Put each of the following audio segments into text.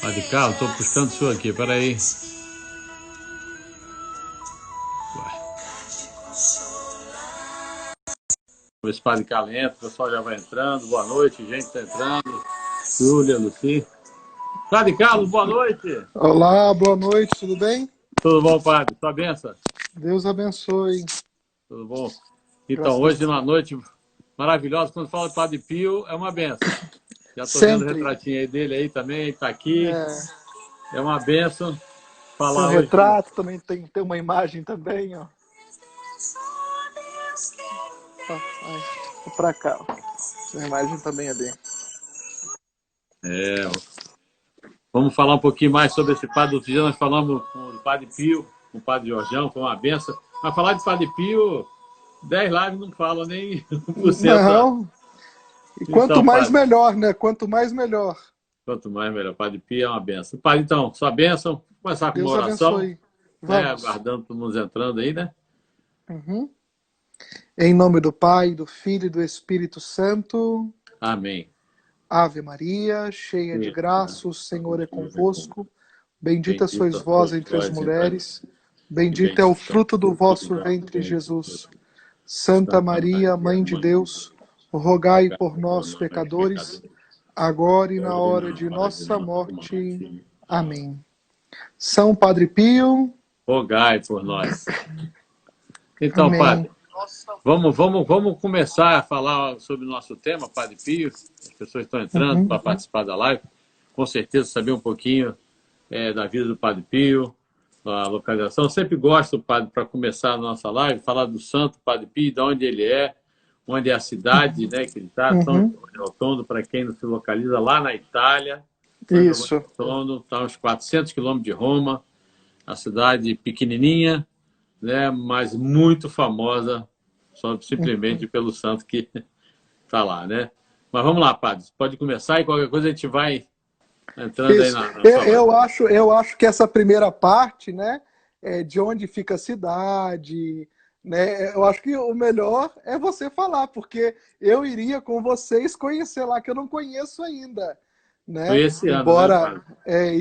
Padre Carlos, estou buscando o senhor aqui, peraí. Ver se o Padre Carlos entra, o pessoal já vai entrando. Boa noite, gente está entrando. Júlia, Luci. Padre Carlos, boa noite. Olá, boa noite, tudo bem? Tudo bom, Padre? Sua benção? Deus abençoe. Tudo bom? Então, Graças a hoje é Deus. uma noite maravilhosa. Quando fala de Padre Pio, é uma benção. Já estou vendo o Sempre. retratinho aí dele aí também, está aqui. É, É uma benção tem um falar hoje. retrato, também tem uma imagem também, ó. Ai, vou pra cá, ó. Tem uma imagem também ali. É, vamos falar um pouquinho mais sobre esse padre. Outro dia nós falamos com o Padre Pio, com o Padre Jorjão, foi uma benção. Mas falar de Padre Pio, 10 lives não falam nem 1%. Não, e quanto Então, mais Padre, melhor, né? Quanto mais melhor. quanto mais melhor. Padre Pio é uma benção. Padre, então, sua benção. Vamos começar com uma Deus oração, abençoe. né? Vamos. Aguardando todo mundo entrando aí, né? Uhum. Em nome do Pai, do Filho e do Espírito Santo. Amém. Ave Maria, cheia de Isso, né? graça, o Senhor é convosco. Bendita Bendito sois a vós todos entre as vós entre as mulheres. e Bendito é o bendito é o fruto do fruto do vosso vosso ventre, ventre, Jesus. Jesus. Santa Santa Maria, Maria, Mãe de Mãe de Deus, Deus, rogai rogai por por nós, nós, pecadores, pecadores, agora e na agora e hora na de hora de nossa nossa morte. morte. Amém. Amém. São Padre Pio. Rogai por nós. Então, Amém. Padre, vamos começar a falar sobre o nosso tema, Padre Pio. As pessoas estão entrando Uhum. para participar da live. Com certeza, saber um pouquinho da vida do Padre Pio, a localização. Eu sempre gosto, Padre, para começar a nossa live, falar do Santo Padre Pio, de onde é a cidade, né, que ele está, São Uhum. Giovanni Rotondo, para quem não se localiza, lá na Itália. São Giovanni Isso. Rotondo, está a uns 400 quilômetros de Roma, a cidade pequenininha, né, mas muito famosa, só simplesmente pelo santo que está lá, né? Mas vamos lá, Padre, pode começar e qualquer coisa a gente vai entrando aí Isso. na Eu, sua live. eu acho, eu acho que essa primeira parte, né, é de onde fica a cidade, né, eu acho que o melhor é você falar, porque eu iria com vocês conhecer lá, que eu não conheço ainda, Foi né? esse ano, né, Embora Padre?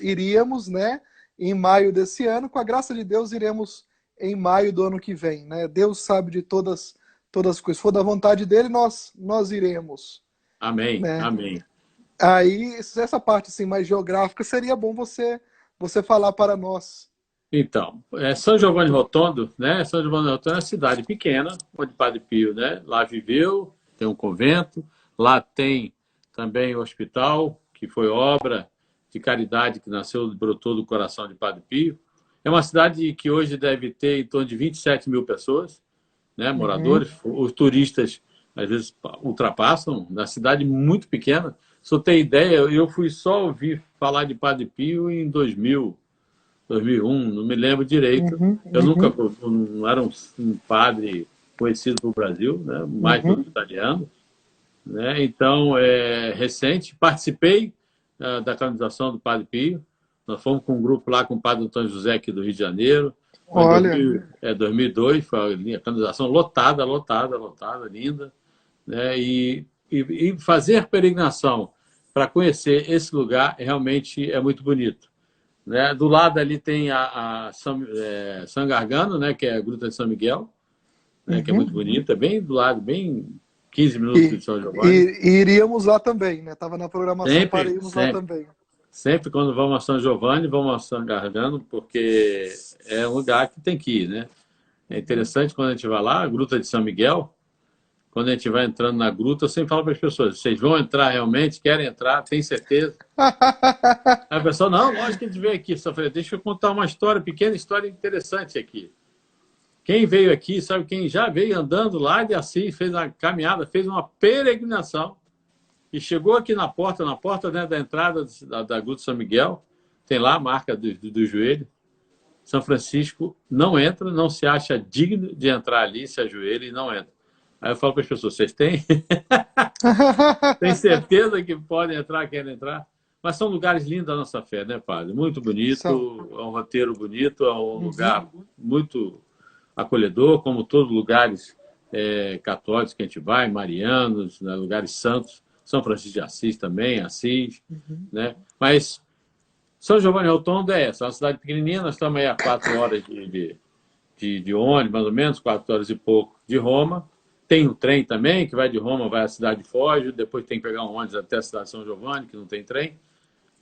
iríamos, né, em maio desse ano, com a graça de Deus, iremos em maio do ano que vem, né? Deus sabe de todas as coisas. Se for da vontade dele, nós iremos, Amém, né? amém. Aí, essa parte assim, mais geográfica, seria bom você falar para nós. Então, São Giovanni Rotondo, né? São Giovanni Rotondo é uma cidade pequena, onde Padre Pio, né? Lá viveu, tem um convento, lá tem também o hospital, que foi obra de caridade que nasceu, brotou do coração de Padre Pio. É uma cidade que hoje deve ter em torno de 27 mil pessoas, né? Uhum. Moradores. Os turistas às vezes ultrapassam, na cidade muito pequena. Se eu ter ideia, eu fui só ouvir falar de Padre Pio em 2001, não me lembro direito. Uhum. Eu nunca Uhum. não era um padre conhecido no Brasil, né? Mais pelos Uhum. italianos, né? Então, é recente. Participei da canonização do Padre Pio. Nós fomos com um grupo lá com o Padre Antônio José aqui do Rio de Janeiro. Foi em Olha, 2002, foi a canonização lotada, lotada, lotada, linda, né? E fazer peregrinação para conhecer esse lugar realmente é muito bonito, né? Do lado ali tem a São Gargano, né? Que é a Gruta de São Miguel, né? Que é uhum. muito bonita, bem do lado, bem 15 minutos E, de São e, Giovanni. e iríamos lá também, né? Tava na programação para Sempre, irmos lá sempre. também. Sempre quando vamos a São Giovanni, vamos a São Gargano, porque é um lugar que tem que ir, né? É Uhum. interessante quando a gente vai lá, a Gruta de São Miguel, quando a gente vai entrando na gruta, eu sempre falo para as pessoas, vocês vão entrar realmente, querem entrar, tem certeza? Aí a pessoa, não, lógico que a gente veio aqui. Só falei, deixa eu contar uma história, pequena história interessante aqui. Quem veio aqui, sabe quem já veio andando lá de Assis, fez uma caminhada, fez uma peregrinação e chegou aqui na porta, né, da entrada da Gruta de São Miguel, tem lá a marca do joelho. São Francisco não entra, não se acha digno de entrar ali, se ajoelha e não entra. Aí eu falo para as pessoas, vocês têm? Tem certeza que podem entrar, querem entrar? Mas são lugares lindos da nossa fé, né, padre? Muito São. bonito, é um roteiro bonito, é um Uhum. lugar muito acolhedor, como todos os lugares católicos que a gente vai, marianos, né, lugares santos, São Francisco de Assis também, Assis, Uhum. né? Mas São Giovanni Rotondo é essa, é uma cidade pequenininha, nós estamos aí a 4 horas de ônibus, mais ou menos, 4 horas e pouco de Roma. Tem um trem também, que vai de Roma, vai à cidade de Foggia, depois tem que pegar um ônibus até a cidade de São Giovanni, que não tem trem.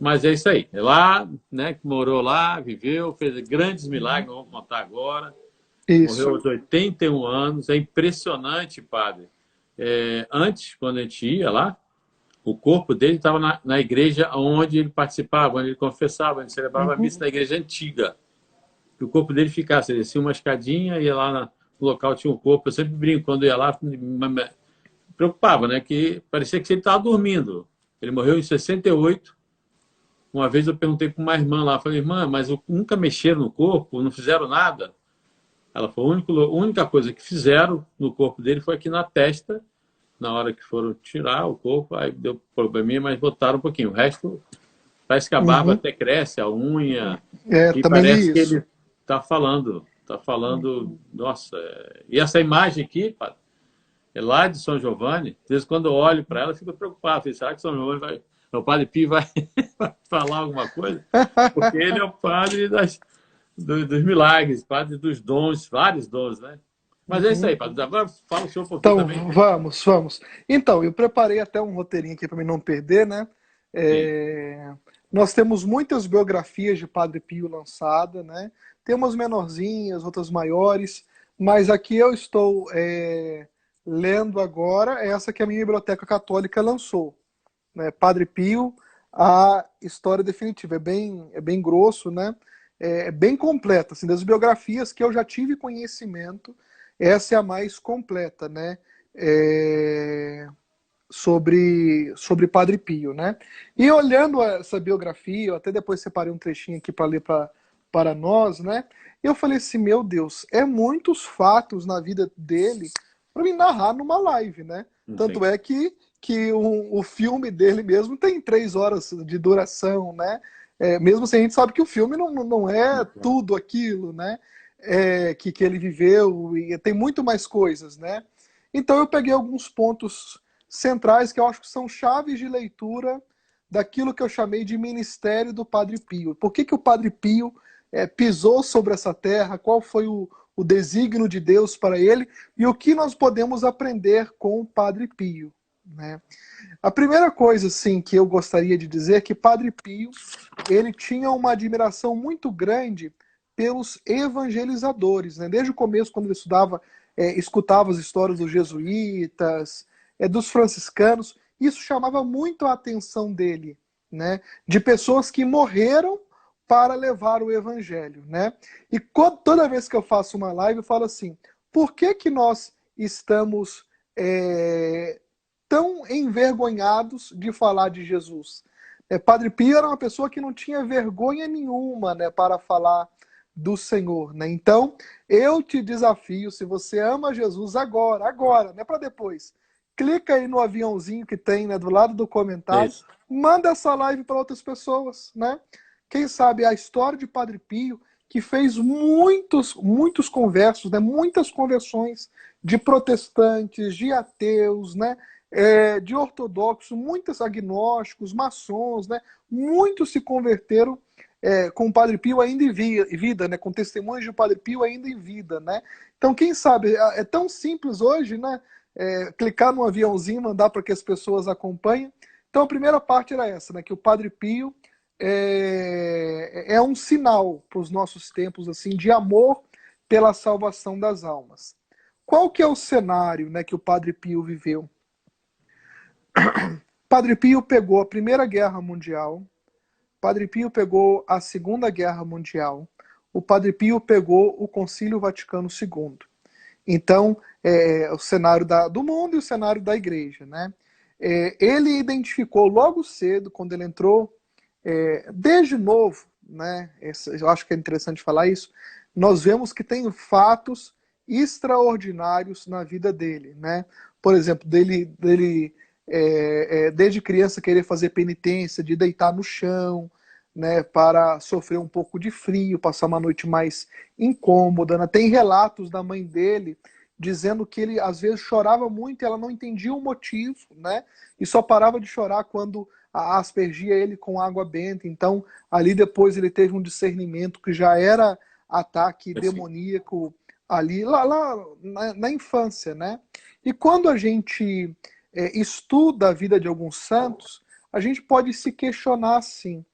Mas é isso aí. É lá, né, que morou lá, viveu, fez grandes milagres, não vamos contar agora. Isso. Morreu aos 81 anos. É impressionante, padre. Antes, quando a gente ia lá, o corpo dele estava na igreja onde ele participava, onde ele confessava, onde ele celebrava a missa, na igreja antiga. E o corpo dele ficasse, ele descia uma escadinha, ia lá no local, tinha um corpo. Eu sempre brinco, quando ia lá, me preocupava, né? Que parecia que ele estava dormindo. Ele morreu em 68. Uma vez eu perguntei para uma irmã lá, falei, irmã, mas nunca mexeram no corpo, não fizeram nada? Ela falou, a única coisa que fizeram no corpo dele foi aqui na testa, na hora que foram tirar o corpo, aí deu probleminha, mas botaram um pouquinho. O resto, parece que a barba até cresce, a unha, e Também parece li que isso. ele está falando, nossa. E essa imagem aqui, padre, é lá de São Giovanni. Às vezes, quando eu olho para ela, eu fico preocupado. Falei, será que São Giovanni o Padre Pio vai falar alguma coisa? Porque ele é o padre dos milagres, padre dos dons, vários dons, né? Mas é isso aí, padre. Agora fala o senhor um pouquinho Então, também. vamos. Então, eu preparei até um roteirinho aqui para mim não perder, né? Sim. Nós temos muitas biografias de Padre Pio lançada, né? Tem umas menorzinhas, outras maiores, mas aqui eu estou lendo agora essa que a minha biblioteca católica lançou, né? Padre Pio, a história definitiva. É bem grosso, né? É bem completa, assim, das biografias que eu já tive conhecimento, essa é a mais completa, né? Sobre Padre Pio, né? E olhando essa biografia, eu até depois separei um trechinho aqui para ler para nós, né? Eu falei assim, meu Deus, é muitos fatos na vida dele para me narrar numa live, né? Tanto é que o filme dele mesmo tem 3 horas de duração, né? Mesmo assim, a gente sabe que o filme não é tudo aquilo, né? Que ele viveu, e tem muito mais coisas, né? Então eu peguei alguns pontos centrais que eu acho que são chaves de leitura daquilo que eu chamei de ministério do Padre Pio. Por que o Padre Pio pisou sobre essa terra? Qual foi o desígnio de Deus para ele? E o que nós podemos aprender com o Padre Pio, né? A primeira coisa, sim, que eu gostaria de dizer é que Padre Pio, ele tinha uma admiração muito grande pelos evangelizadores, né? Desde o começo, quando ele escutava as histórias dos jesuítas, dos franciscanos, isso chamava muito a atenção dele, né? De pessoas que morreram para levar o evangelho, né? E toda vez que eu faço uma live, eu falo assim, por que nós estamos tão envergonhados de falar de Jesus? Padre Pio era uma pessoa que não tinha vergonha nenhuma, né, para falar do Senhor, né? Então, eu te desafio, se você ama Jesus agora, não é para depois. Clica aí no aviãozinho que tem, né, do lado do comentário, manda essa live para outras pessoas, né? Quem sabe a história de Padre Pio, que fez muitos conversos, né, muitas conversões de protestantes, de ateus, né, de ortodoxos, muitos agnósticos, maçons, né, muitos se converteram com o Padre Pio ainda em vida, né, com testemunhos de Padre Pio ainda em vida, né? Então, quem sabe, é tão simples hoje, né? Clicar no aviãozinho, mandar para que as pessoas acompanhem. Então, a primeira parte era essa, né? Que o Padre Pio é um sinal para os nossos tempos, assim, de amor pela salvação das almas. Qual que é o cenário, né, que o Padre Pio viveu? Padre Pio pegou a Primeira Guerra Mundial, Padre Pio pegou a Segunda Guerra Mundial, o Padre Pio pegou o Concílio Vaticano II. Então, o cenário do mundo e o cenário da igreja, né? Ele identificou logo cedo, quando ele entrou, desde novo, né? Eu acho que é interessante falar isso, nós vemos que tem fatos extraordinários na vida dele, né? Por exemplo, desde criança querer fazer penitência, de deitar no chão, né, para sofrer um pouco de frio, passar uma noite mais incômoda, né? Tem relatos da mãe dele dizendo que ele às vezes chorava muito e ela não entendia o motivo, né? E só parava de chorar quando aspergia ele com água benta. Então, ali depois ele teve um discernimento que já era ataque demoníaco ali, lá na infância, né? E quando a gente estuda a vida de alguns santos, a gente pode se questionar assim,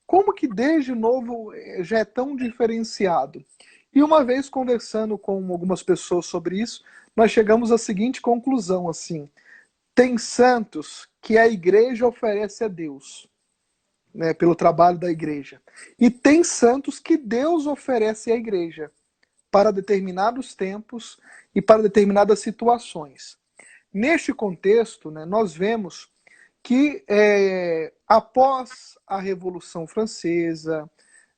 como que desde novo já é tão diferenciado? E uma vez conversando com algumas pessoas sobre isso, nós chegamos à seguinte conclusão, assim, tem santos que a igreja oferece a Deus, né, pelo trabalho da igreja. E tem santos que Deus oferece à igreja para determinados tempos e para determinadas situações. Neste contexto, né, nós vemos que após a Revolução Francesa,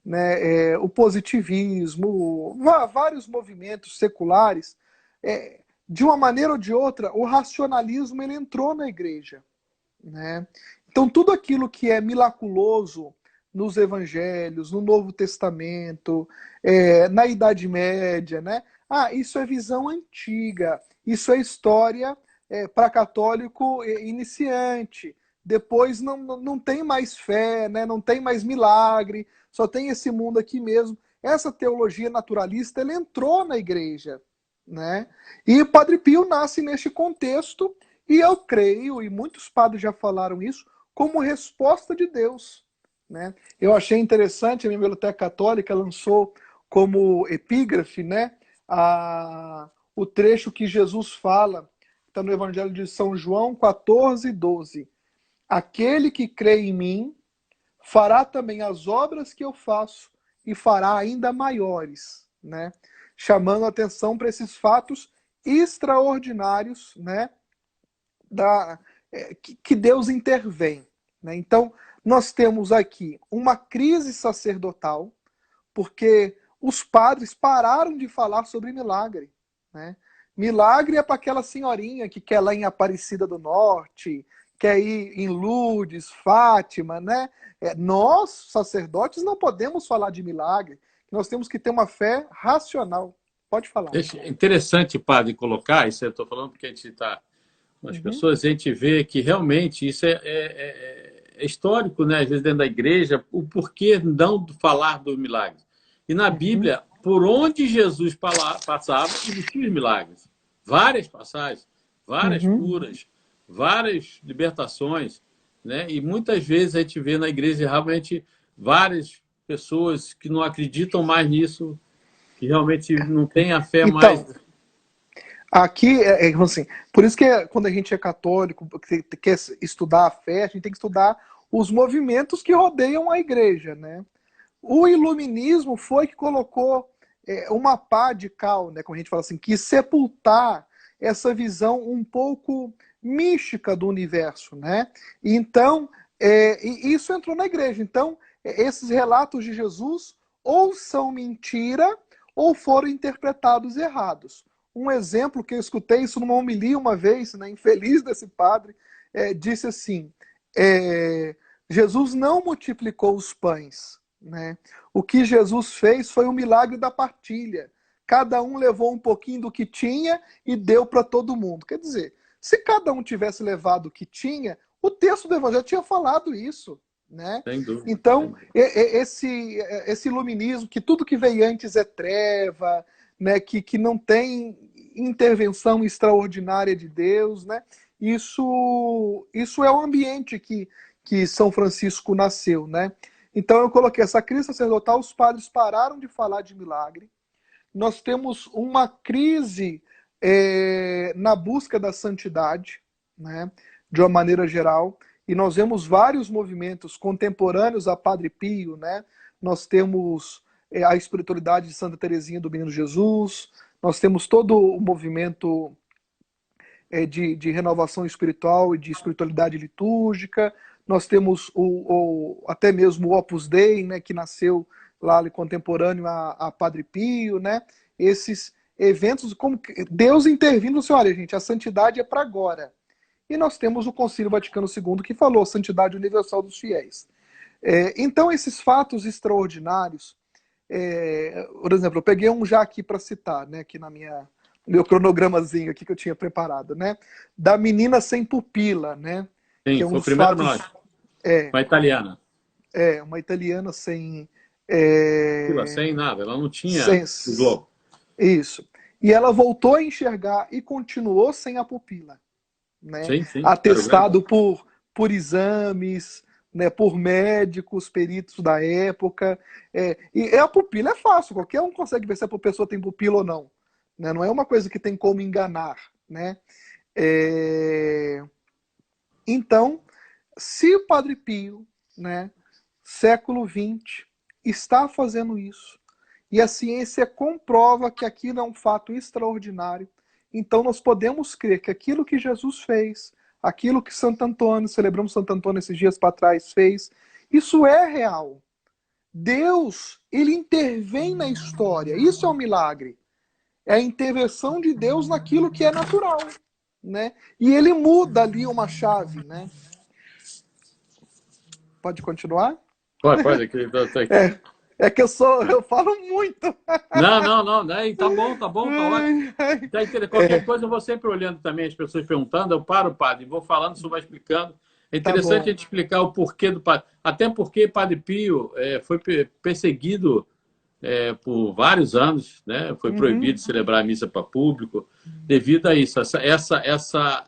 né, o positivismo, vários movimentos seculares, de uma maneira ou de outra, o racionalismo ele entrou na igreja, né? Então, tudo aquilo que é miraculoso nos evangelhos, no Novo Testamento, na Idade Média, né? Isso é visão antiga, isso é história para católico iniciante. Depois não tem mais fé, né? Não tem mais milagre, só tem esse mundo aqui mesmo. Essa teologia naturalista ela entrou na igreja, né? E Padre Pio nasce neste contexto, e eu creio, e muitos padres já falaram isso, como resposta de Deus, né? Eu achei interessante, a minha biblioteca católica lançou como epígrafe, né, o trecho que Jesus fala, está no Evangelho de São João 14:12. Aquele que crê em mim fará também as obras que eu faço e fará ainda maiores, né? Chamando a atenção para esses fatos extraordinários, né, que Deus intervém, né? Então, nós temos aqui uma crise sacerdotal, porque os padres pararam de falar sobre milagre, né? Milagre é para aquela senhorinha que quer lá em Aparecida do Norte, quer ir em Lourdes, Fátima, né? Nós, sacerdotes, não podemos falar de milagre. Nós temos que ter uma fé racional. Pode falar. É interessante, padre, colocar, isso eu estou falando porque a gente está com as pessoas, a gente vê que realmente isso é histórico, né? Às vezes dentro da igreja, o porquê não falar dos milagres. E na Bíblia, por onde Jesus passava, existiam os milagres. Várias passagens, várias curas, várias libertações, né? E muitas vezes a gente vê na igreja realmente várias pessoas que não acreditam mais nisso, que realmente não têm a fé mais. Aqui, assim, por isso que quando a gente é católico, quer estudar a fé, a gente tem que estudar os movimentos que rodeiam a igreja, né? O iluminismo foi que colocou uma pá de cal, né, como a gente fala assim, que sepultar essa visão um pouco mística do universo, né? Então, e isso entrou na igreja. Então, esses relatos de Jesus ou são mentira ou foram interpretados errados. Um exemplo que eu escutei isso numa homilia uma vez, né, infeliz desse padre, disse assim, Jesus não multiplicou os pães, né? O que Jesus fez foi um milagre da partilha. Cada um levou um pouquinho do que tinha e deu para todo mundo. Quer dizer, se cada um tivesse levado o que tinha, o texto do Evangelho tinha falado isso, né? Sem dúvida. Então, esse iluminismo, que tudo que veio antes é treva, né? Que não tem intervenção extraordinária de Deus, né? Isso é o ambiente que São Francisco nasceu, né? Então eu coloquei essa crise sacerdotal, os padres pararam de falar de milagre. Nós temos uma crise na busca da santidade, né, de uma maneira geral, e nós vemos vários movimentos contemporâneos a Padre Pio, né? Nós temos a espiritualidade de Santa Teresinha do Menino Jesus, nós temos todo o movimento de renovação espiritual e de espiritualidade litúrgica, nós temos até mesmo o Opus Dei, né, que nasceu lá ali, contemporâneo a Padre Pio, né? Esses eventos, como Deus intervindo, assim, olha, gente, a santidade é para agora. E nós temos o Concílio Vaticano II que falou santidade universal dos fiéis. Então, esses fatos extraordinários, por exemplo, eu peguei um já aqui para citar, né, aqui meu cronogramazinho aqui que eu tinha preparado, né, da menina sem pupila, né? Sim, Que é um foi o dos primeiro fatos, milagre. É, Uma italiana. uma italiana sem, Sem nada, ela não tinha sem o globo. isso. E ela voltou a enxergar e continuou sem a pupila, né? Sim, sim, era o grande. Atestado por exames, né, por médicos, peritos da época. E a pupila é fácil, qualquer um consegue ver se a pessoa tem pupila ou não. Né? Não é uma coisa que tem como enganar. Né? É, Então, se o Padre Pio, né, século XX, está fazendo isso, e a ciência comprova que aquilo é um fato extraordinário, então nós podemos crer que aquilo que Jesus fez, aquilo que Santo Antônio, celebramos Santo Antônio esses dias para trás, fez, isso é real. Deus, ele intervém na história, isso é um milagre. É a intervenção de Deus naquilo que é natural, né? E ele muda ali uma chave, né? Pode continuar? Pode, aqui, tô aqui. É que eu falo muito. Não, né? Tá bom, tá ótimo. Tá qualquer coisa eu vou sempre olhando também as pessoas perguntando, eu paro, padre, vou falando, você vai explicando. É Tá interessante a bom. gente explicar o porquê do padre. Até porque Padre Pio foi perseguido por vários anos, né? Foi Uhum, proibido de celebrar a missa para público devido a isso, essa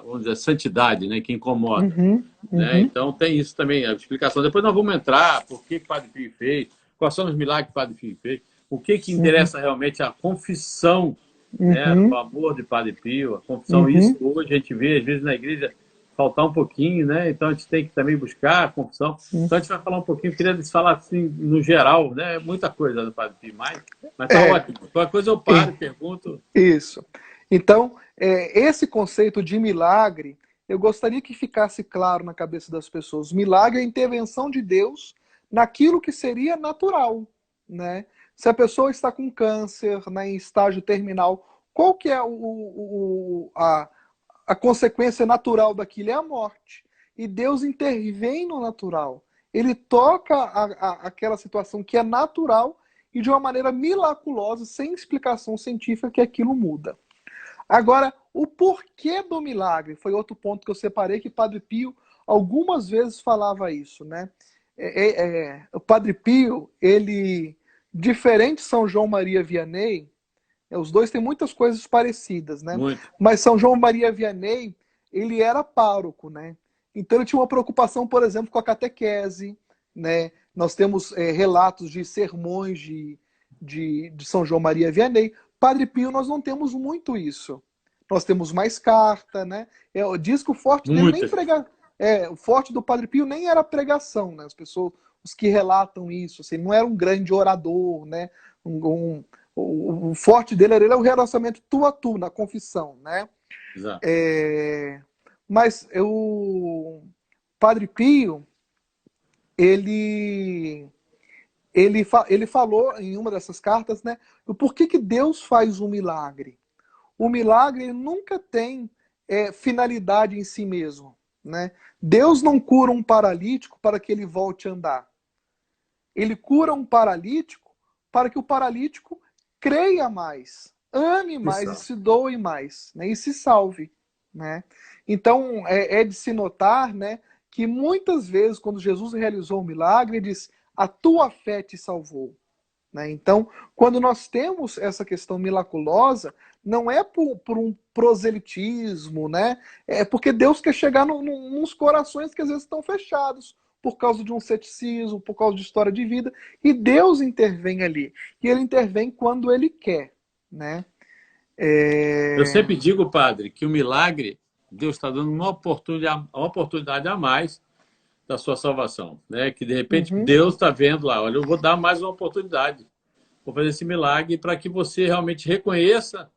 vamos dizer, santidade, né? Que incomoda. uhum, Né? uhum, Então tem isso também, a explicação. Depois nós vamos entrar, por que Padre Pio fez, quais são os milagres que Padre Pio fez, o que uhum, interessa realmente a confissão, né, uhum, do amor de Padre Pio, a confissão, isso uhum, hoje a gente vê, às vezes na igreja, faltar um pouquinho, né? Então a gente tem que também buscar a confissão. uhum. Então a gente vai falar um pouquinho, queria falar assim, no geral, né? Muita coisa do Padre Pio, mas tá É, ótimo. Qualquer coisa eu é, paro, pergunto. isso. Então, esse conceito de milagre, eu gostaria que ficasse claro na cabeça das pessoas. Milagre é a intervenção de Deus naquilo que seria natural, né? Se a pessoa está com câncer, né, em estágio terminal, qual que é a consequência natural daquilo? É a morte. E Deus intervém no natural. Ele toca aquela situação que é natural e de uma maneira miraculosa, sem explicação científica, que aquilo muda. Agora, o porquê do milagre foi outro ponto que eu separei, que Padre Pio algumas vezes falava isso, né? O Padre Pio, ele, diferente de São João Maria Vianney, os dois têm muitas coisas parecidas, né? Muito. Mas São João Maria Vianney, ele era pároco, né? Então ele tinha uma preocupação, por exemplo, com a catequese, né? Nós temos relatos de sermões de São João Maria Vianney. Padre Pio, nós não temos muito isso. Nós temos mais carta, né? Diz que o forte dele nem Muitas. prega. O forte do Padre Pio nem era pregação, né? As pessoas, os que relatam isso, assim, não era um grande orador, né? O forte dele era o relacionamento tu a tu, na confissão, né? Exato. Mas o Padre Pio, ele, ele falou em uma dessas cartas, né? O porquê que Deus faz um milagre. O milagre nunca tem finalidade em si mesmo, né? Deus não cura um paralítico para que ele volte a andar. Ele cura um paralítico para que o paralítico creia mais, ame mais e Isso. se doe mais, né? E se salve, né? Então, é de se notar, né, que muitas vezes, quando Jesus realizou o milagre, ele diz, a tua fé te salvou. Né? Então, quando nós temos essa questão miraculosa, não é por um proselitismo, né? É porque Deus quer chegar nos corações que às vezes estão fechados, por causa de um ceticismo, por causa de história de vida, e Deus intervém ali. E ele intervém quando ele quer, né? Eu É... sempre digo, padre, que o milagre, Deus está dando uma oportunidade a mais da sua salvação. Né? Que, de repente, Uhum, Deus está vendo lá, olha, eu vou dar mais uma oportunidade. Vou fazer esse milagre para que você realmente reconheça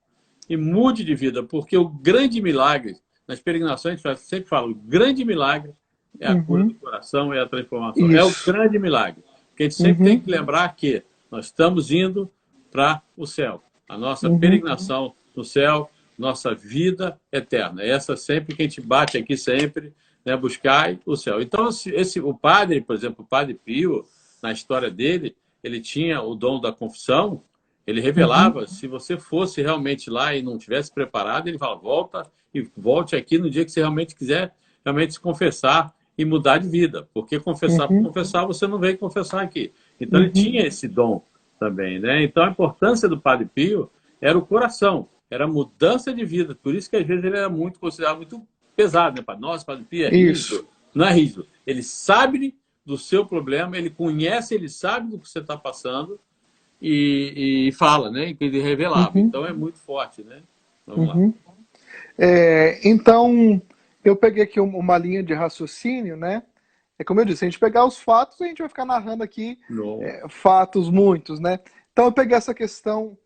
e mude de vida. Porque o grande milagre, nas peregrinações, a gente sempre fala, o grande milagre é a cura do uhum, coração, é a transformação. É o isso. grande milagre. Porque a gente sempre tem Uhum, que lembrar que nós estamos indo para o céu. A nossa uhum, peregrinação no céu, nossa vida eterna. Essa sempre que a gente bate aqui sempre, né, buscar o céu. Então, o padre, por exemplo, o Padre Pio, na história dele, ele tinha o dom da confissão, ele uhum, revelava, se você fosse realmente lá e não tivesse preparado, ele fala, volta e volte aqui no dia que você realmente quiser realmente se confessar e mudar de vida. Porque confessar por confessar, você não veio confessar aqui. Então ele tinha esse dom também, né? Então a importância do Padre Pio era o coração, era a mudança de vida. Por isso que às vezes ele era muito considerado muito pesado, né? Nossa, Padre Pio é Isso. rígido. Não é rígido. Ele sabe do seu problema, ele conhece, ele sabe do que você está passando e fala, né? Ele revelava. Então é muito forte, né? Vamos lá. Então, eu peguei aqui uma linha de raciocínio, né? É como eu disse, se a gente pegar os fatos, a gente vai ficar narrando aqui fatos muitos, né? Então eu peguei essa questão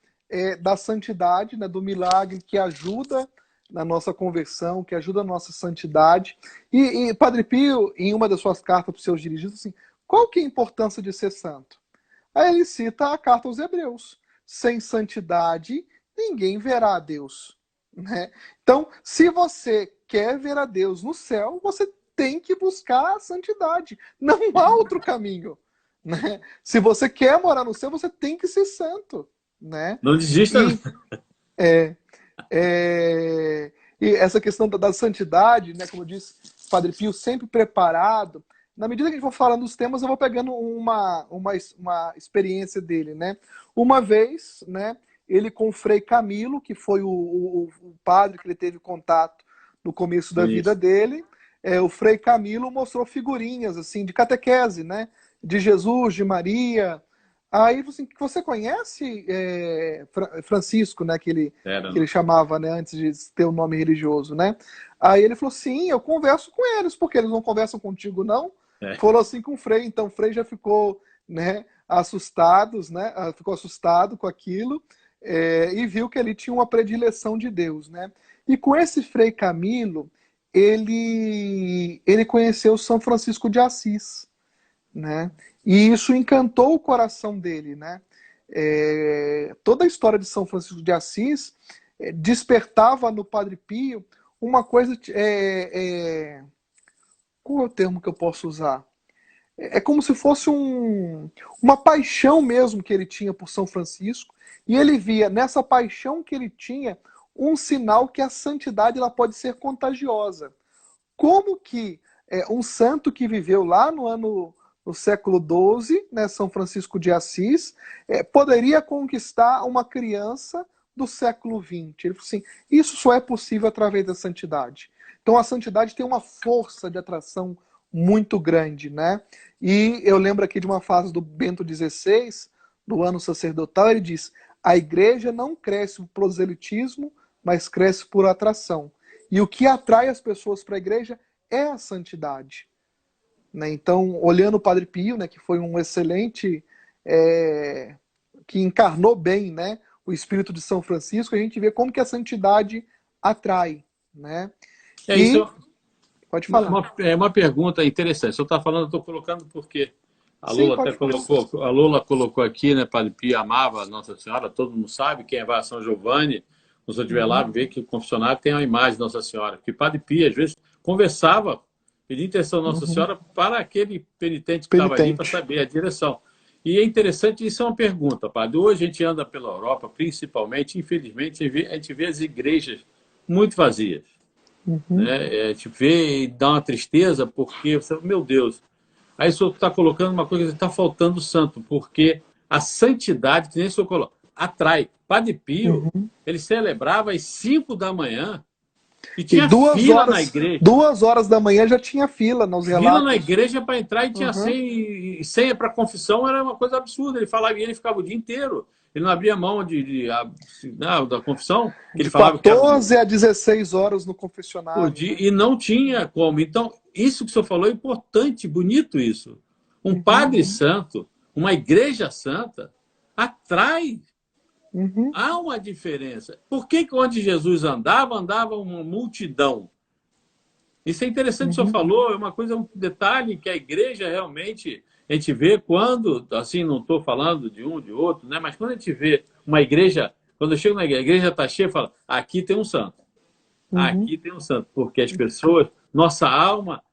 da santidade, né? Do milagre que ajuda na nossa conversão, que ajuda na nossa santidade. E Padre Pio, em uma das suas cartas para os seus dirigidos, assim, qual que é a importância de ser santo? Aí ele cita a carta aos Hebreus. Sem santidade, ninguém verá a Deus. Né? Então, se você quer ver a Deus no céu, você tem que buscar a santidade. Não há outro caminho. Né? Se você quer morar no céu, você tem que ser santo. Né? Não desista. E essa questão da santidade, né, como eu disse, Padre Pio sempre preparado. Na medida que a gente for falando dos temas, eu vou pegando uma experiência dele. Né? Uma vez, né, ele com o Frei Camilo, que foi o padre que ele teve contato no começo da vida dele, o Frei Camilo mostrou figurinhas assim de catequese, né? De Jesus, de Maria. Aí assim, você conhece Francisco, né? Que ele chamava, né? Antes de ter o nome religioso, né? Aí ele falou: sim, eu converso com eles, porque eles não conversam contigo, não. Falou assim com o Frei. Então o Frei já ficou, né? Assustados, né? Ficou assustado com aquilo. E viu que ele tinha uma predileção de Deus, né? E com esse Frei Camilo, ele conheceu São Francisco de Assis, né? E isso encantou o coração dele, né? Toda a história de São Francisco de Assis despertava no Padre Pio uma coisa... qual é o termo que eu posso usar? É como se fosse uma paixão mesmo que ele tinha por São Francisco, e ele via nessa paixão que ele tinha um sinal que a santidade ela pode ser contagiosa. Como que um santo que viveu lá no século XII, né, São Francisco de Assis, poderia conquistar uma criança do século XX? Ele falou assim, isso só é possível através da santidade. Então a santidade tem uma força de atração muito grande, né? E eu lembro aqui de uma frase do Bento XVI, do ano sacerdotal, ele diz: a igreja não cresce por proselitismo, mas cresce por atração. E o que atrai as pessoas para a igreja é a santidade. Né? Então, olhando o Padre Pio, né, que foi um excelente, que encarnou bem, né, o espírito de São Francisco, a gente vê como que a santidade atrai. Né? Pode falar. Uma pergunta interessante. O senhor está falando, eu estou colocando porque a Lula até colocou, a Lula colocou aqui, né, Padre Pio amava Nossa Senhora, todo mundo sabe, quem vai a São Giovanni, no senhor estiver lá, vê que o confessionário tem a imagem de Nossa Senhora, porque Padre Pio, às vezes, conversava, pedia intercessão de Nossa Senhora para aquele penitente que estava ali para saber a direção. E é interessante, isso é uma pergunta, Padre. Hoje a gente anda pela Europa, principalmente, infelizmente, a gente vê as igrejas muito vazias. Né? A gente vê e dá uma tristeza, porque, meu Deus, aí o senhor está colocando uma coisa que está faltando santo, porque a santidade, que nem o senhor coloca, atrai. Padre Pio, ele celebrava às 5 da manhã e tinha fila na igreja. 2 horas da manhã já tinha fila nos relatos. Fila na igreja para entrar e tinha senha para confissão, era uma coisa absurda. Ele falava e ele ficava o dia inteiro. Ele não abria mão da confissão. Ele falava 14 a 16 horas no confessionário. E não tinha como. Então, isso que o senhor falou é importante, bonito isso. Um padre santo, uma igreja santa, atrai. Há uma diferença. Por que onde Jesus andava uma multidão? Isso é interessante, o senhor falou, é uma coisa, um detalhe que a igreja realmente, a gente vê quando, assim, não estou falando de um, de outro, né? Mas quando a gente vê uma igreja, quando eu chego na igreja, a igreja está cheia, fala, aqui tem um santo. Aqui tem um santo. Porque as pessoas, nossa alma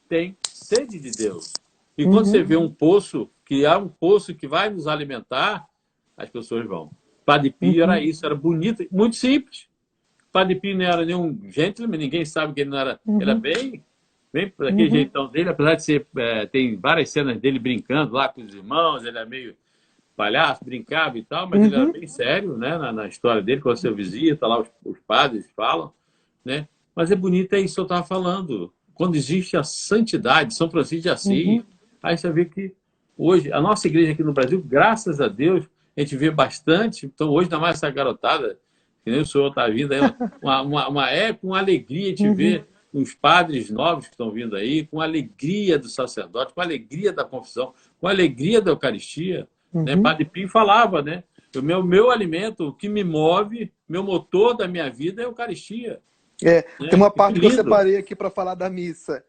tem sede de Deus. E quando você vê um poço, que há um poço que vai nos alimentar, as pessoas vão. Padre Pio era isso, era bonito, muito simples. Padre Pio não era nenhum gentleman, ninguém sabe que ele não era. Era bem bem daquele Uhum, jeitão dele, apesar de ser, tem várias cenas dele brincando lá com os irmãos, ele é meio palhaço, brincava e tal, mas ele era uhum, bem sério, né, na história dele, quando você visita lá, os padres falam, né? Mas é bonito, é isso que eu estava falando. Quando existe a santidade, São Francisco de Assis, uhum, aí você vê que hoje, a nossa igreja aqui no Brasil, graças a Deus, a gente vê bastante, então hoje, ainda mais essa garotada, que nem o senhor está vindo aí, com alegria de uhum, ver uns padres novos que estão vindo aí, com alegria do sacerdote, com alegria da confissão, com alegria da Eucaristia, né? uhum. Padre Pio falava, né? O meu alimento, o que me move, meu motor da minha vida é a Eucaristia, É, tem né? uma E que parte que eu lindo! separei aqui para falar da missa.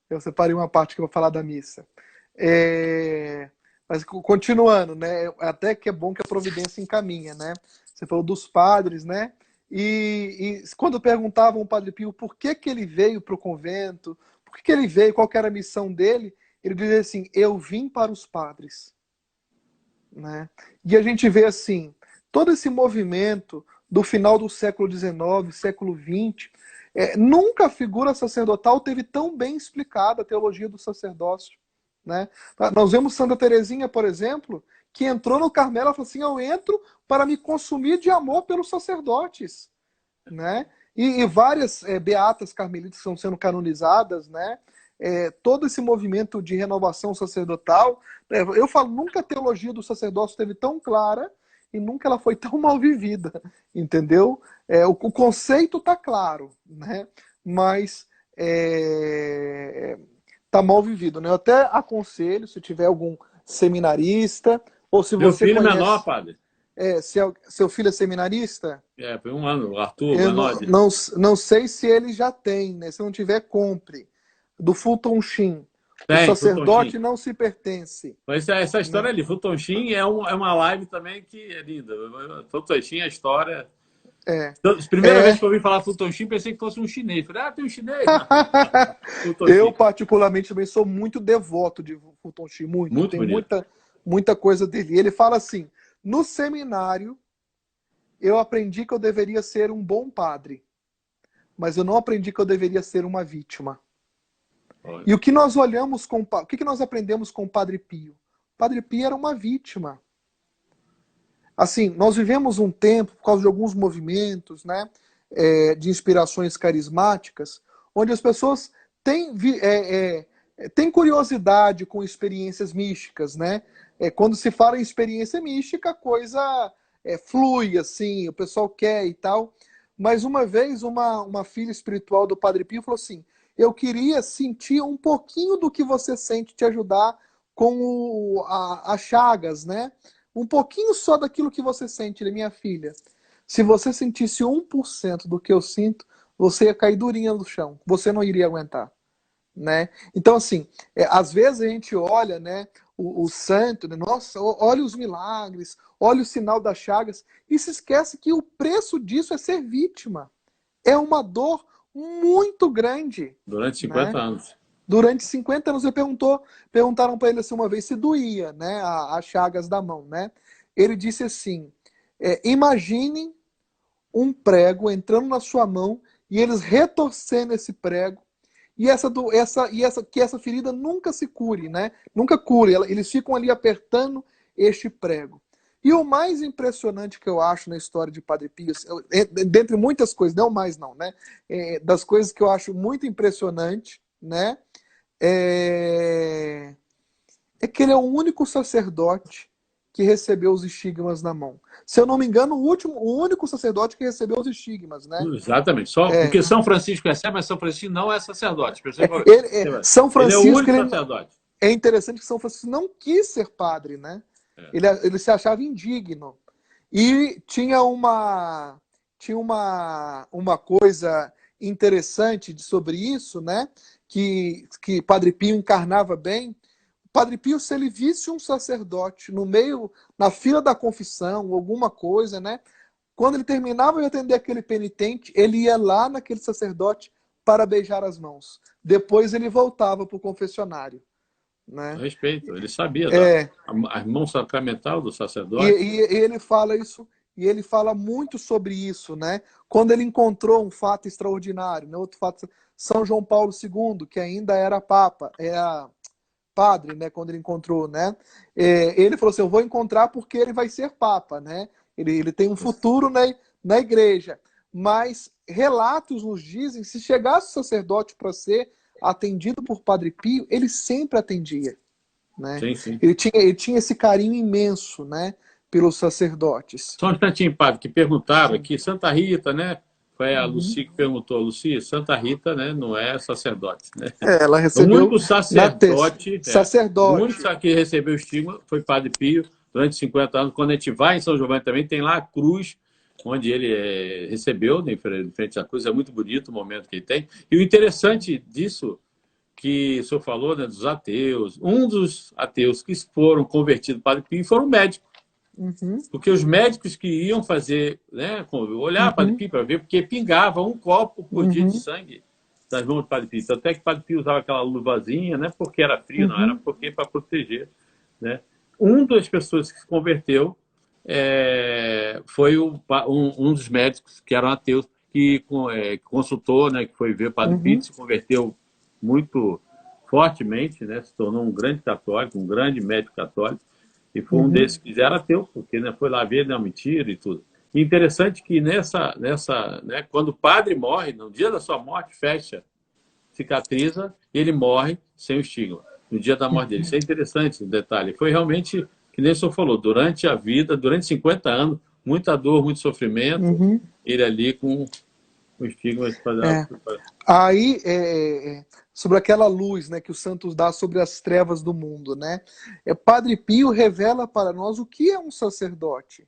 Eu separei uma parte que eu vou falar da missa. É, mas continuando, né? Até que é bom que a providência encaminha, né? Você falou dos padres, né? E quando perguntavam ao Padre Pio por que ele veio para o convento, por que ele veio, qual que era a missão dele, ele dizia assim: eu vim para os padres, né? E a gente vê assim, todo esse movimento do final do século XIX, século XX, nunca a figura sacerdotal teve tão bem explicada a teologia do sacerdócio, né? Nós vemos Santa Teresinha, por exemplo, que entrou no Carmelo e falou assim: eu entro para me consumir de amor pelos sacerdotes, né? E várias beatas carmelitas estão sendo canonizadas, né? Todo esse movimento de renovação sacerdotal, eu falo, nunca a teologia do sacerdócio esteve tão clara e nunca ela foi tão mal vivida, entendeu? O conceito tá claro, né? Mas tá mal vivido, né? Eu até aconselho, se tiver algum seminarista ou se Meu você filho menor, conhece, padre, se seu filho é seminarista, foi 1 ano, o Arthur, o eu menor de... não sei se ele já tem, né? Se não tiver, compre. Do Fulton Sheen. O Tem, Futonchim. sacerdote não se pertence. Mas essa história Né? ali, Futonchim é uma live também que é linda. Futonchim, a história... É. Então, primeira vez É. que eu ouvi falar Futonchim, pensei que fosse um chinês. Falei, tem um chinês? Não, Eu, Futonchim. particularmente, também sou muito devoto de Fulton Sheen. Muito. Muito Tem bonito. muita coisa dele. Ele fala assim: no seminário, eu aprendi que eu deveria ser um bom padre, mas eu não aprendi que eu deveria ser uma vítima. Olha, E o que nós olhamos o que nós aprendemos com o Padre Pio? O Padre Pio era uma vítima. Assim, nós vivemos um tempo, por causa de alguns movimentos, né, de inspirações carismáticas, onde as pessoas têm curiosidade com experiências místicas, né? Quando se fala em experiência mística, a coisa flui, assim, o pessoal quer e tal. Mas uma vez, uma filha espiritual do Padre Pio falou assim: eu queria sentir um pouquinho do que você sente, te ajudar com as chagas, né? Um pouquinho só daquilo que você sente, minha filha. Se você sentisse 1% do que eu sinto, você ia cair durinha no chão. Você não iria aguentar, né? Então, assim, às vezes a gente olha, né, o santo, né, nossa, olha os milagres, olha o sinal das chagas, e se esquece que o preço disso é ser vítima. É uma dor muito grande, durante né? 50 anos. Durante 50 anos, perguntaram para ele assim uma vez se doía, né, as chagas da mão, né? Ele disse assim: imaginem um prego entrando na sua mão e eles retorcendo esse prego e que essa ferida nunca se cure, né? Nunca cure. Eles ficam ali apertando este prego. E o mais impressionante que eu acho na história de Padre Pio, dentre muitas coisas, não mais não, né? Das coisas que eu acho muito impressionante, né? é, é que ele é o único sacerdote que recebeu os estigmas na mão. Se eu não me engano, o único sacerdote que recebeu os estigmas, né? Exatamente. Só É, porque São Francisco recebe, mas São Francisco não é sacerdote. São Ele é o Francisco, único sacerdote. é interessante que São Francisco não quis ser padre, né? É. Ele se achava indigno. E tinha uma coisa interessante sobre isso, né? Que Padre Pio encarnava bem. Padre Pio, se ele visse um sacerdote no meio, na fila da confissão, alguma coisa, né? Quando ele terminava de atender aquele penitente, ele ia lá naquele sacerdote para beijar as mãos. Depois ele voltava para o confessionário, né? Respeito. Ele sabia É, a mão sacramental do e, sacerdote. e ele fala isso e ele fala muito sobre isso, né? Quando ele encontrou um fato extraordinário, né? Outro fato, São João Paulo II, que ainda era papa, padre, né? Quando ele encontrou, né? Ele falou assim, eu vou encontrar porque ele vai ser papa, né? Ele tem um futuro na igreja. Mas relatos nos dizem, se chegasse o sacerdote para ser atendido por Padre Pio, ele sempre atendia, né? Sim, sim. Ele tinha esse carinho imenso, né, pelos sacerdotes. Só um instantinho, padre, que perguntaram Sim. aqui, Santa Rita, né? Foi a Uhum. Lucy que perguntou. Lucy, Santa Rita, né, não é sacerdote, né? Ela O recebeu único na terça. sacerdote, o único Sacerdote. que recebeu o estigma foi Padre Pio durante 50 anos. Quando a gente vai em São Giovanni também, tem lá a cruz onde ele recebeu, né, em frente à cruz. É muito bonito o momento que ele tem. E o interessante disso, que o senhor falou, né, dos ateus, um dos ateus que foram convertidos para Padre Pio foram médicos. Uhum. Porque os médicos que iam fazer, né, olhar Padre Uhum. Pio para ver, porque pingava um copo por dia de Uhum. sangue das mãos do Padre Pio. Até que o Padre Pio usava aquela luvazinha, não é porque era frio, não, era Uhum. porque para proteger. Né? Um das pessoas que se converteu foi um dos médicos que eram ateus, que consultou, né, que foi ver o Padre Pio, Uhum. se converteu muito fortemente, né, se tornou um grande católico, um grande médico católico. E foi um Uhum. desses que era ateu, porque né, foi lá ver, não, mentira e tudo. E interessante que né, quando o padre morre, no dia da sua morte, fecha, cicatriza, e ele morre sem o estigma, no dia da morte dele. Isso é interessante, um detalhe. Foi realmente, que nem o senhor falou, durante a vida, durante 50 anos, muita dor, muito sofrimento, Uhum. ele ali com o estigma. É. Aí, sobre aquela luz, né, que os santos dá sobre as trevas do mundo, né? Padre Pio revela para nós o que é um sacerdote.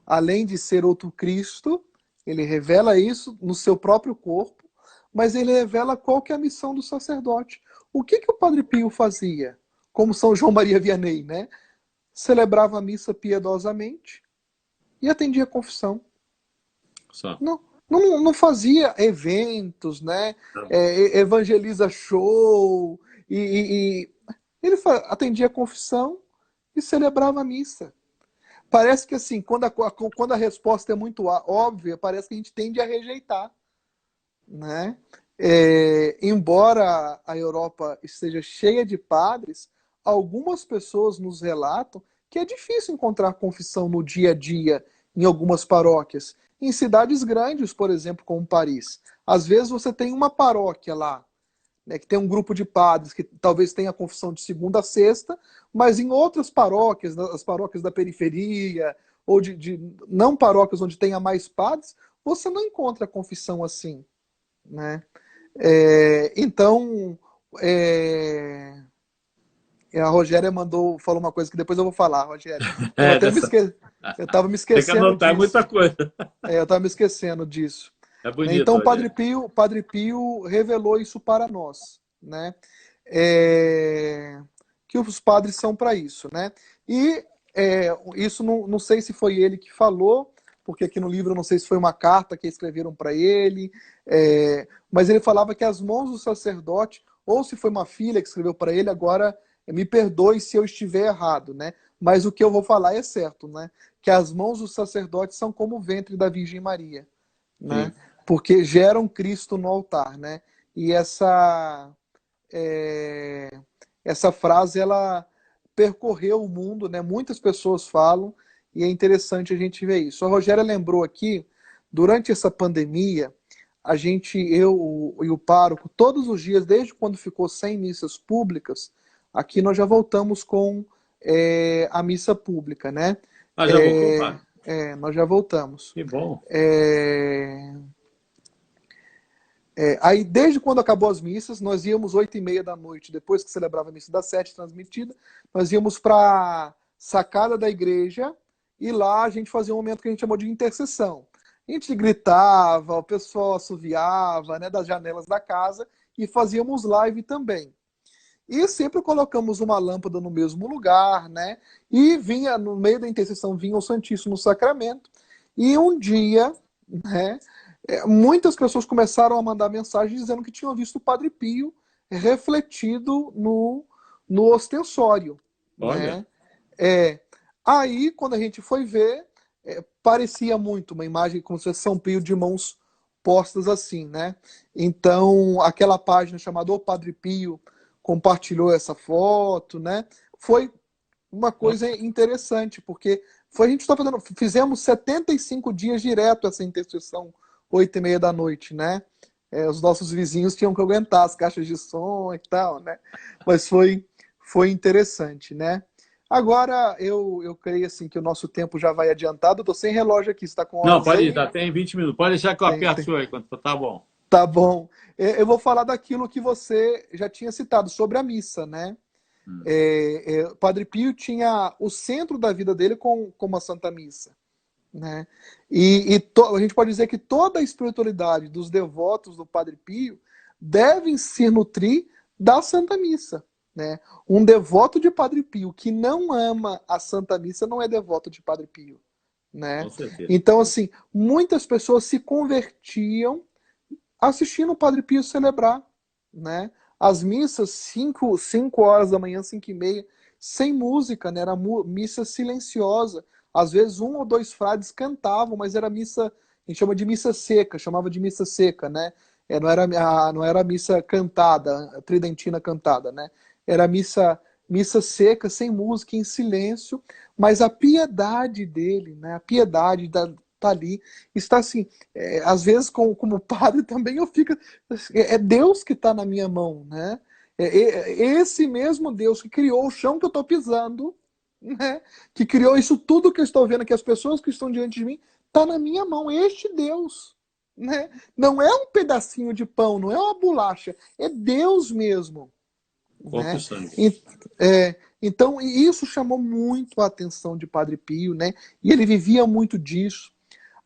Além de ser outro Cristo, ele revela isso no seu próprio corpo, mas ele revela qual que é a missão do sacerdote. O que o Padre Pio fazia? Como São João Maria Vianney, né? Celebrava a missa piedosamente e atendia a confissão. Só. Não fazia eventos, né? Evangeliza show, ele atendia a confissão e celebrava a missa. Parece que assim, quando a resposta é muito óbvia, parece que a gente tende a rejeitar, né? Embora a Europa esteja cheia de padres, algumas pessoas nos relatam que é difícil encontrar confissão no dia a dia em algumas paróquias. Em cidades grandes, por exemplo, como Paris. Às vezes você tem uma paróquia lá, né, que tem um grupo de padres que talvez tenha a confissão de segunda a sexta, mas em outras paróquias, as paróquias da periferia, ou de não paróquias onde tenha mais padres, você não encontra a confissão assim, né? Então, a Rogéria falou uma coisa que depois eu vou falar, Rogéria. Eu estava me Tem que esquecendo anotar muita disso. coisa. Eu estava me esquecendo disso. É Né? bonito, Então, Rogério. Padre Pio revelou isso para nós, né? Que os padres são para isso, né? E isso não sei se foi ele que falou, porque aqui no livro eu não sei se foi uma carta que escreveram para ele, mas ele falava que as mãos do sacerdote, ou se foi uma filha que escreveu para ele, agora me perdoe se eu estiver errado, né? Mas o que eu vou falar é certo, né? Que as mãos do sacerdote são como o ventre da Virgem Maria, né? Sim. Porque geram Cristo no altar, né? E essa frase, ela percorreu o mundo, né? Muitas pessoas falam, e é interessante a gente ver isso. A Rogéria lembrou aqui, durante essa pandemia, eu e o pároco, todos os dias, desde quando ficou sem missas públicas, aqui nós já voltamos com a missa pública, né? Ah, já voltou, Fábio? Nós já voltamos. Que bom. Aí, desde quando acabou as missas, nós íamos 8h30 da noite, depois que celebrava a missa das 7 transmitida, nós íamos para a sacada da igreja e lá a gente fazia um momento que a gente chamou de intercessão. A gente gritava, o pessoal assoviava, né, das janelas da casa e fazíamos live também. E sempre colocamos uma lâmpada no mesmo lugar, né? E vinha, no meio da intercessão, vinha o Santíssimo Sacramento. E um dia, né, muitas pessoas começaram a mandar mensagem dizendo que tinham visto o Padre Pio refletido no ostensório, Olha. né? Aí, quando a gente foi ver, parecia muito uma imagem como se fosse São Pio de mãos postas assim, né? Então, aquela página chamada O Padre Pio compartilhou essa foto, né? Foi uma coisa interessante, porque a gente está fazendo, fizemos 75 dias direto essa intercessão, 8h30 da noite, né? Os nossos vizinhos tinham que aguentar as caixas de som e tal, né? Mas foi interessante, né? Agora, eu creio assim que o nosso tempo já vai adiantado. Eu tô sem relógio aqui, você está com Não, horas pode ir, aí? tá, tem 20 minutos. Pode deixar que eu Tem, aperto o tem. senhor aí, quando tá bom. Tá bom. Eu vou falar daquilo que você já tinha citado, sobre a missa, né? Padre Pio tinha o centro da vida dele como a Santa Missa, né? A gente pode dizer que toda a espiritualidade dos devotos do Padre Pio devem se nutrir da Santa Missa, né? Um devoto de Padre Pio que não ama a Santa Missa não é devoto de Padre Pio, né? Com certeza. Então, assim, muitas pessoas se convertiam assistindo o Padre Pio celebrar, né? As missas, 5 horas da manhã, 5h30, sem música, né? Era missa silenciosa. Às vezes 1 ou 2 frades cantavam, mas era missa, a gente chama de missa seca, chamava de missa seca, né? Não era missa cantada, tridentina cantada, né? Era missa seca, sem música, em silêncio, mas a piedade dele, né? A piedade tá ali, está assim, às vezes como padre também eu fico, é Deus que está na minha mão, né? Esse mesmo Deus que criou o chão que eu estou pisando, né? Que criou isso tudo que eu estou vendo, que as pessoas que estão diante de mim, está na minha mão, este Deus, né? Não é um pedacinho de pão, não é uma bolacha, é Deus mesmo, Corpo e né? sangue. Então, isso chamou muito a atenção de Padre Pio, né? E ele vivia muito disso.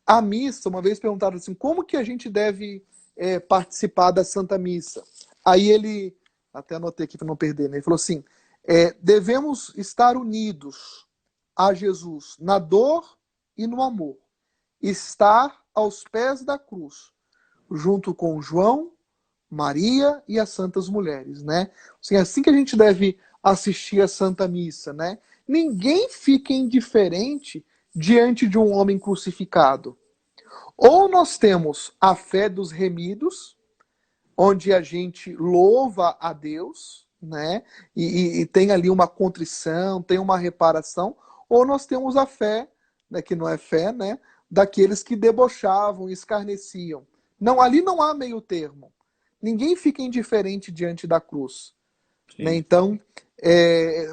A missa, uma vez perguntaram assim, como que a gente deve participar da Santa Missa? Aí ele, até anotei aqui para não perder, né? Ele falou assim, devemos estar unidos a Jesus na dor e no amor. Estar aos pés da cruz, junto com João, Maria e as santas mulheres, né? Assim que a gente deve assistir a Santa Missa, né? Ninguém fica indiferente diante de um homem crucificado. Ou nós temos a fé dos remidos, onde a gente louva a Deus, né? E tem ali uma contrição, tem uma reparação, ou nós temos a fé, né, que não é fé, né? Daqueles que debochavam, escarneciam. Não, ali não há meio termo. Ninguém fica indiferente diante da cruz, né? Sim. Então,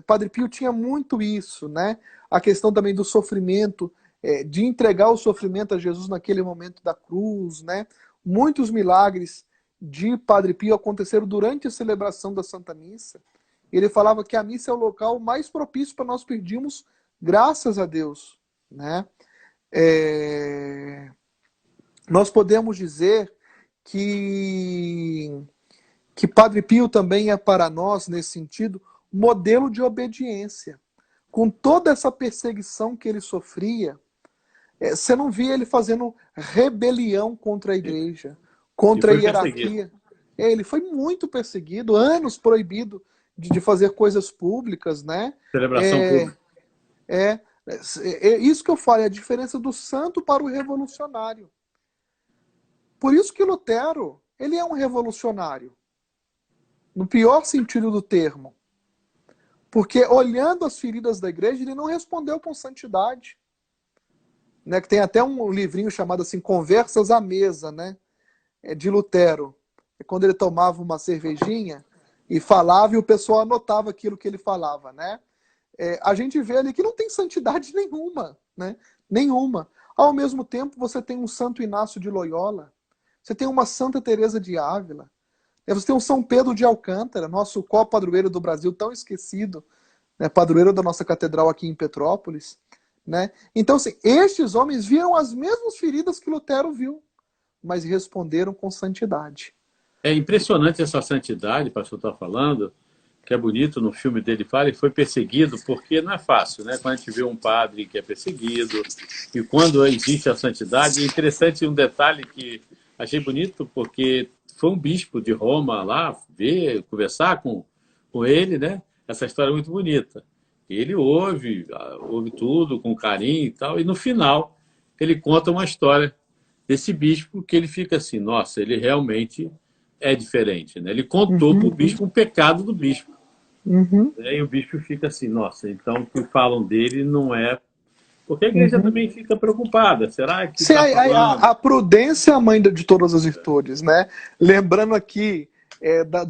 Padre Pio tinha muito isso, né? A questão também do sofrimento, de entregar o sofrimento a Jesus naquele momento da cruz, né? Muitos milagres de Padre Pio aconteceram durante a celebração da Santa Missa. Ele falava que a missa é o local mais propício para nós pedirmos graças a Deus, né? Nós podemos dizer que Padre Pio também é para nós, nesse sentido, modelo de obediência. Com toda essa perseguição que ele sofria, você não via ele fazendo rebelião contra a igreja, E contra a foi perseguido. hierarquia. Ele foi muito perseguido, anos proibido de fazer coisas públicas, né? Celebração pública. Isso que eu falo, é a diferença do santo para o revolucionário. Por isso que Lutero, ele é um revolucionário, no pior sentido do termo. Porque olhando as feridas da igreja, ele não respondeu com santidade. Né, que tem até um livrinho chamado assim, Conversas à Mesa, né, de Lutero. Quando ele tomava uma cervejinha e falava, e o pessoal anotava aquilo que ele falava, né? A gente vê ali que não tem santidade nenhuma, né? Nenhuma. Ao mesmo tempo, você tem um Santo Inácio de Loyola, você tem uma Santa Teresa de Ávila, você tem um São Pedro de Alcântara, nosso co-padroeiro do Brasil, tão esquecido, né, padroeiro da nossa catedral aqui em Petrópolis. Né? Então, assim, estes homens viram as mesmas feridas que Lutero viu, mas responderam com santidade. É impressionante essa santidade, o pastor está falando, que é bonito, no filme dele fala, ele foi perseguido, porque não é fácil, né? Quando a gente vê um padre que é perseguido, e quando existe a santidade, é interessante um detalhe que achei bonito, porque foi um bispo de Roma lá, ver, conversar com ele, né? Essa história é muito bonita. Ele ouve tudo com carinho e tal, e no final ele conta uma história desse bispo que ele fica assim, nossa, ele realmente é diferente, né? Ele contou para o bispo um pecado do bispo. Né? E o bispo fica assim, nossa, então o que falam dele não é... Porque a igreja também fica preocupada. Será que Sim, está falando? a prudência é a mãe de todas as virtudes, né? Lembrando aqui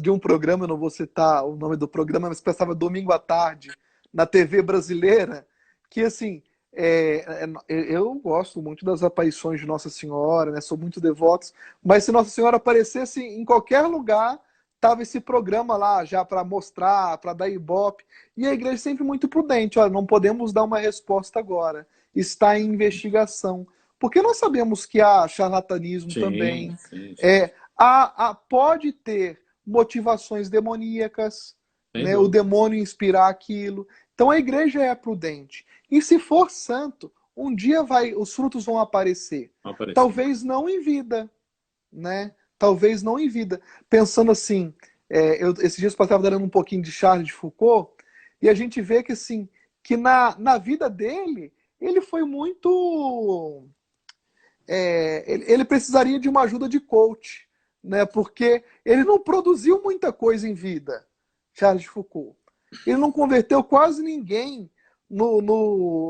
de um programa, eu não vou citar o nome do programa, mas passava domingo à tarde na TV brasileira, que assim, eu gosto muito das aparições de Nossa Senhora, né? Sou muito devoto, mas se Nossa Senhora aparecesse em qualquer lugar, tava esse programa lá já para mostrar, para dar ibope, e a igreja sempre muito prudente, olha, não podemos dar uma resposta agora, está em investigação, porque nós sabemos que há charlatanismo também, Sim. pode ter motivações demoníacas, Sem né? O dúvida. demônio inspirar aquilo. Então a igreja é prudente. E se for santo, um dia os frutos vão aparecer. Não apareceu. Talvez não em vida, né? Talvez não em vida. Pensando assim, esses dias eu estava dando um pouquinho de Charles de Foucault, e a gente vê que assim, que na vida dele, ele foi muito... ele precisaria de uma ajuda de coach, né? Porque ele não produziu muita coisa em vida, Charles de Foucault. Ele não converteu quase ninguém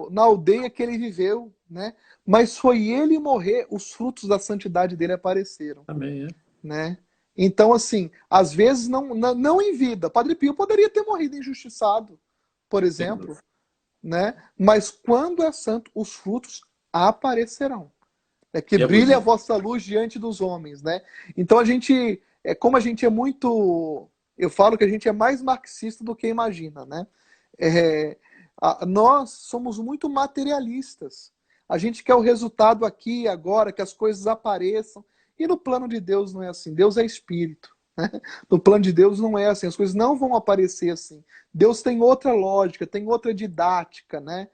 na aldeia que ele viveu, né? Mas foi ele morrer, os frutos da santidade dele apareceram, Também, né? Então, assim, às vezes não em vida. Padre Pio poderia ter morrido injustiçado, por exemplo, né? Mas quando é santo, os frutos aparecerão. Que é brilhe a bonito. vossa luz diante dos homens, né? Então como a gente é muito, eu falo que a gente é mais marxista do que imagina, né? Nós somos muito materialistas. A gente quer o resultado aqui e agora, que as coisas apareçam. E no plano de Deus não é assim. Deus é espírito. Né? No plano de Deus não é assim. As coisas não vão aparecer assim. Deus tem outra lógica, tem outra didática, né?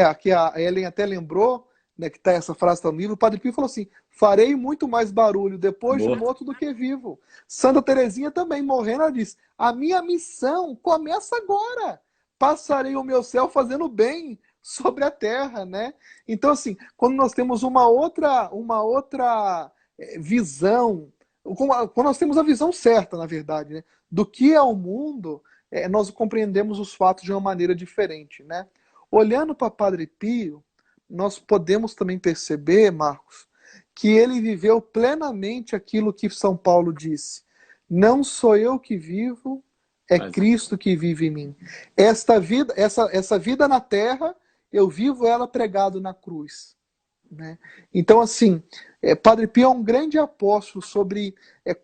Aqui a Ellen até lembrou, né, que tá, essa frase está no livro, o Padre Pio falou assim, farei muito mais barulho depois de morto do que vivo. Santa Teresinha também, morrendo, ela diz, a minha missão começa agora, passarei o meu céu fazendo bem sobre a terra, né? Então, assim, quando nós temos uma outra visão, quando nós temos a visão certa, na verdade, né, do que é o mundo, nós compreendemos os fatos de uma maneira diferente, né? Olhando para Padre Pio, nós podemos também perceber, Marcos, que ele viveu plenamente aquilo que São Paulo disse. Não sou eu que vivo, é Cristo que vive em mim. Essa vida na terra, eu vivo ela pregado na cruz. Né? Então, assim, Padre Pio é um grande apóstolo sobre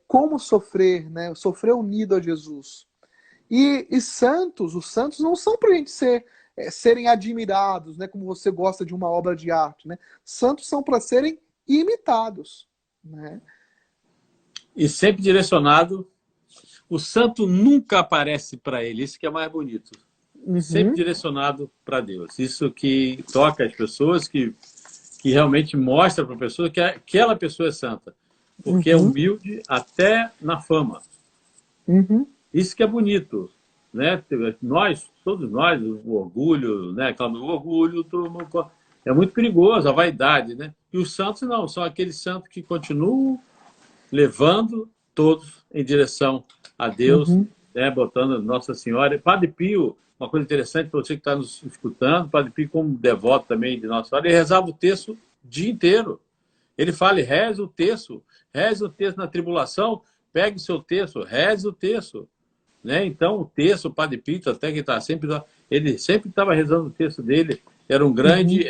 como sofrer, né? Sofrer unido a Jesus. E os santos não são para a gente serem admirados, né? Como você gosta de uma obra de arte, né? Santos são para serem imitados, né? E sempre direcionado. O santo nunca aparece para ele, isso que é mais bonito. Sempre direcionado para Deus. Isso que toca as pessoas, que realmente mostra para a pessoa que aquela pessoa é santa. Porque é humilde até na fama. Isso que é bonito. Né? Todos nós, o orgulho, né? O orgulho é muito perigoso, a vaidade. Né? E os santos não, são aqueles santos que continuam levando todos em direção a Deus, né? Botando Nossa Senhora. E Padre Pio, uma coisa interessante para você que está nos escutando, Padre Pio, como devoto também de Nossa Senhora, ele rezava o terço o dia inteiro. Ele fala, reze o terço na tribulação, pegue o seu terço, reze o terço. Né? Então, o terço, o Padre Pio, até que está sempre... Ele sempre estava rezando o terço dele. Era um grande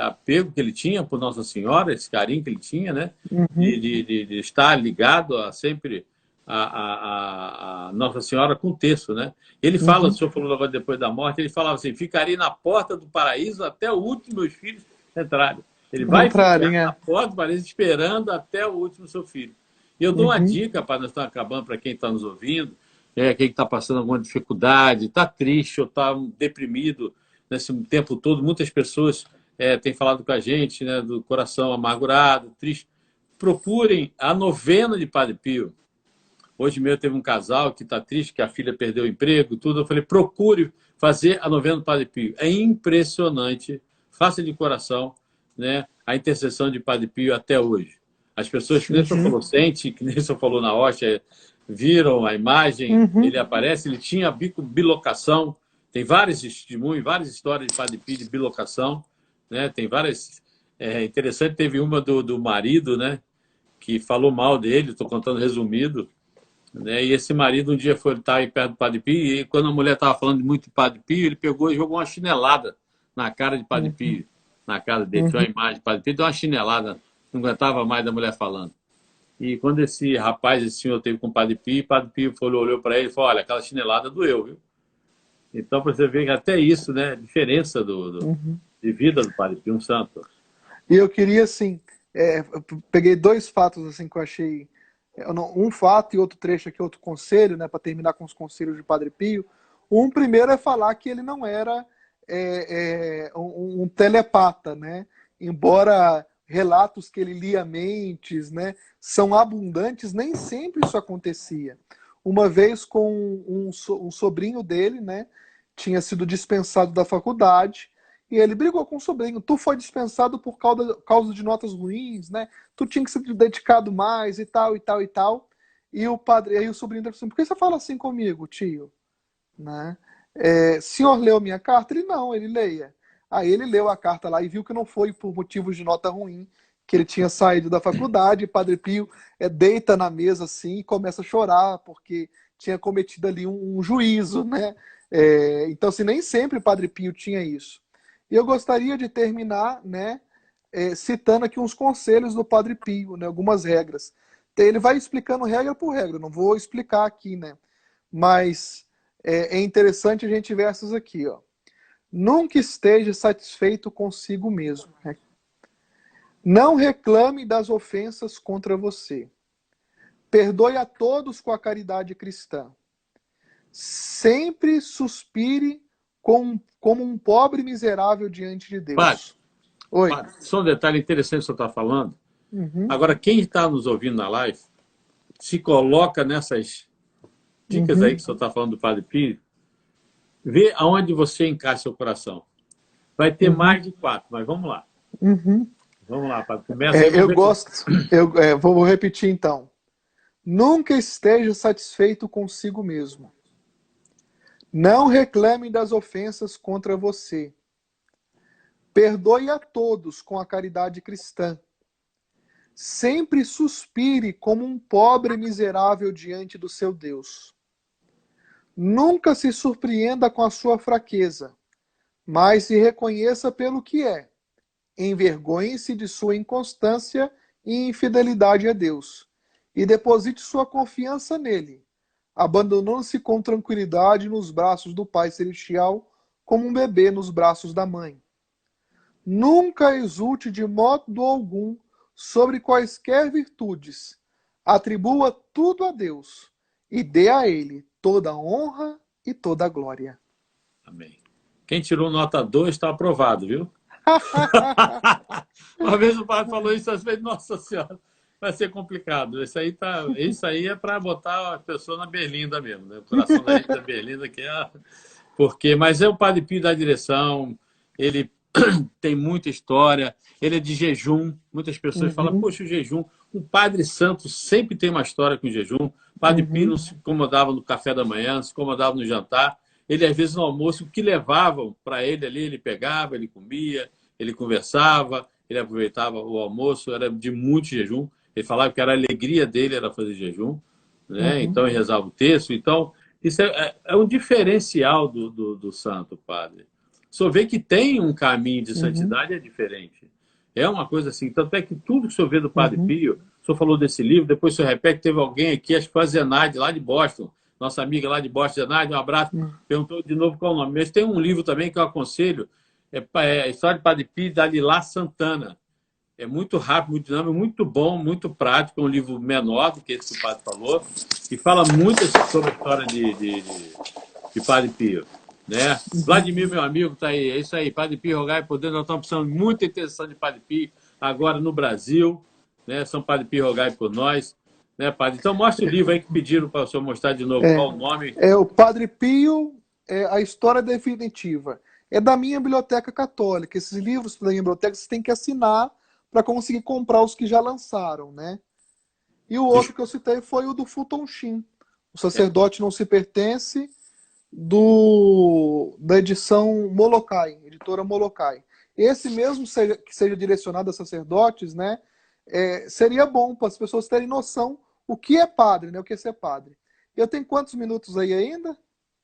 apego que ele tinha por Nossa Senhora, esse carinho que ele tinha, né? De estar ligado sempre a Nossa Senhora com o terço, né? Ele fala, o senhor falou agora depois da morte, ele falava assim, ficarei na porta do paraíso até o último meus filhos entrarem. Ele vai ficar na porta do paraíso esperando até o último seu filho. E eu dou uma dica, para nós estamos acabando, para quem está nos ouvindo, quem está passando alguma dificuldade, está triste ou está deprimido nesse tempo todo. Muitas pessoas têm falado com a gente, né, do coração amargurado, triste. Procurem a novena de Padre Pio. Hoje mesmo teve um casal que está triste, que a filha perdeu o emprego, tudo. Eu falei, procure fazer a novena do Padre Pio. É impressionante, faça de coração, né, a intercessão de Padre Pio até hoje. As pessoas, que nem o senhor falou, sente, que nem o senhor falou na hóstia, viram a imagem, ele aparece, ele tinha bilocação, tem vários testemunhos, várias histórias de Padre Pio de bilocação, né? Tem várias. É interessante, teve uma do marido, né, que falou mal dele, estou contando resumido, né? E esse marido um dia foi estar aí perto do Padre Pio, e quando a mulher estava falando muito de Padre Pio, ele pegou e jogou uma chinelada na cara de Padre Pio, na cara dele, tinha uma imagem de Padre Pio, deu uma chinelada, não aguentava mais da mulher falando. E quando esse rapaz, esse senhor, teve com o Padre Pio olhou para ele e falou, olha, aquela chinelada doeu, viu? Então, para você ver que até isso, né, a diferença de vida do Padre Pio, um santo. E eu queria, assim, eu peguei dois fatos assim que eu achei, um fato e outro trecho aqui, outro conselho, né, para terminar com os conselhos de Padre Pio. Um primeiro é falar que ele não era um telepata, né? Embora relatos que ele lia mentes, né, são abundantes, nem sempre isso acontecia. Uma vez com um sobrinho dele, né, tinha sido dispensado da faculdade, e ele brigou com o sobrinho. Tu foi dispensado por causa de notas ruins, né? Tu tinha que ser dedicado mais e tal, e tal, e tal. E aí o sobrinho dele falou assim, por que você fala assim comigo, tio? Né? Senhor leu minha carta? Ele não, ele leia. Aí ele leu a carta lá e viu que não foi por motivos de nota ruim que ele tinha saído da faculdade. E Padre Pio deita na mesa assim e começa a chorar porque tinha cometido ali um juízo, né? Então, assim, nem sempre Padre Pio tinha isso. E eu gostaria de terminar, né, citando aqui uns conselhos do Padre Pio, né, algumas regras. Ele vai explicando regra por regra, não vou explicar aqui, né? Mas é interessante a gente ver essas aqui, ó. Nunca esteja satisfeito consigo mesmo. Né? Não reclame das ofensas contra você. Perdoe a todos com a caridade cristã. Sempre suspire como um pobre miserável diante de Deus. Padre, Oi. Padre, só um detalhe interessante que você está falando. Agora, quem está nos ouvindo na live, se coloca nessas dicas aí que o senhor está falando do Padre Pio, vê aonde você encaixa seu coração. Vai ter mais de 4, mas vamos lá. Vamos lá, Padre. Começa aí. Eu gosto. Vou repetir então. Nunca esteja satisfeito consigo mesmo. Não reclame das ofensas contra você. Perdoe a todos com a caridade cristã. Sempre suspire como um pobre miserável diante do seu Deus. Nunca se surpreenda com a sua fraqueza, mas se reconheça pelo que é. Envergonhe-se de sua inconstância e infidelidade a Deus, e deposite sua confiança nele, abandonando-se com tranquilidade nos braços do Pai Celestial, como um bebê nos braços da mãe. Nunca exulte de modo algum sobre quaisquer virtudes. Atribua tudo a Deus e dê a Ele toda a honra e toda a glória. Amém. Quem tirou nota 2 está aprovado, viu? Uma vez o padre falou isso, às vezes, nossa senhora, vai ser complicado. Isso aí é para botar a pessoa na berlinda mesmo, né? O coração da gente da berlinda, que é... Mas é o Padre Pio da direção, ele tem muita história, ele é de jejum. Muitas pessoas falam, poxa, o jejum. Um padre santo sempre tem uma história com o jejum. O Padre Pio não se incomodava no café da manhã, não se incomodava no jantar. Ele, às vezes, no almoço, o que levavam para ele ali, ele pegava, ele comia, ele conversava, ele aproveitava o almoço, era de muito jejum. Ele falava que era a alegria dele era fazer jejum, né? Então ele rezava o texto. Então, isso é um diferencial do santo, padre. Só vê que tem um caminho de santidade é diferente. É uma coisa assim. Tanto é que tudo que o senhor vê do Padre Pio, o senhor falou desse livro, depois o senhor repete, teve alguém aqui, acho que foi a Zenaide, lá de Boston, nossa amiga lá de Boston, Zenaide, um abraço, perguntou de novo qual é o nome. Mas tem um livro também que eu aconselho, a história de Padre Pio, da Lilá Santana. É muito rápido, muito dinâmico, muito bom, muito prático. É um livro menor do que esse que o padre falou e fala muito sobre a história de Padre Pio. Né? Vladimir, meu amigo, está aí. É isso aí, Padre Pio, rogai por Deus. Nós estamos precisando de muita intercessão de Padre Pio agora no Brasil. Né? São Padre Pio, rogai por nós. Né, padre? Então mostra o livro aí que pediram para o senhor mostrar de novo. É, Qual o nome? é o Padre Pio, a História Definitiva. É da minha biblioteca católica. Esses livros da minha biblioteca você tem que assinar para conseguir comprar os que já lançaram, né? E o outro que eu citei foi o do Fulton Sheen. O Sacerdote Não Se Pertence, da edição Molokai, editora Molokai. Esse mesmo que seja direcionado a sacerdotes, né? Seria bom para as pessoas terem noção o que é padre, né? O que é ser padre. Eu tenho quantos minutos aí ainda?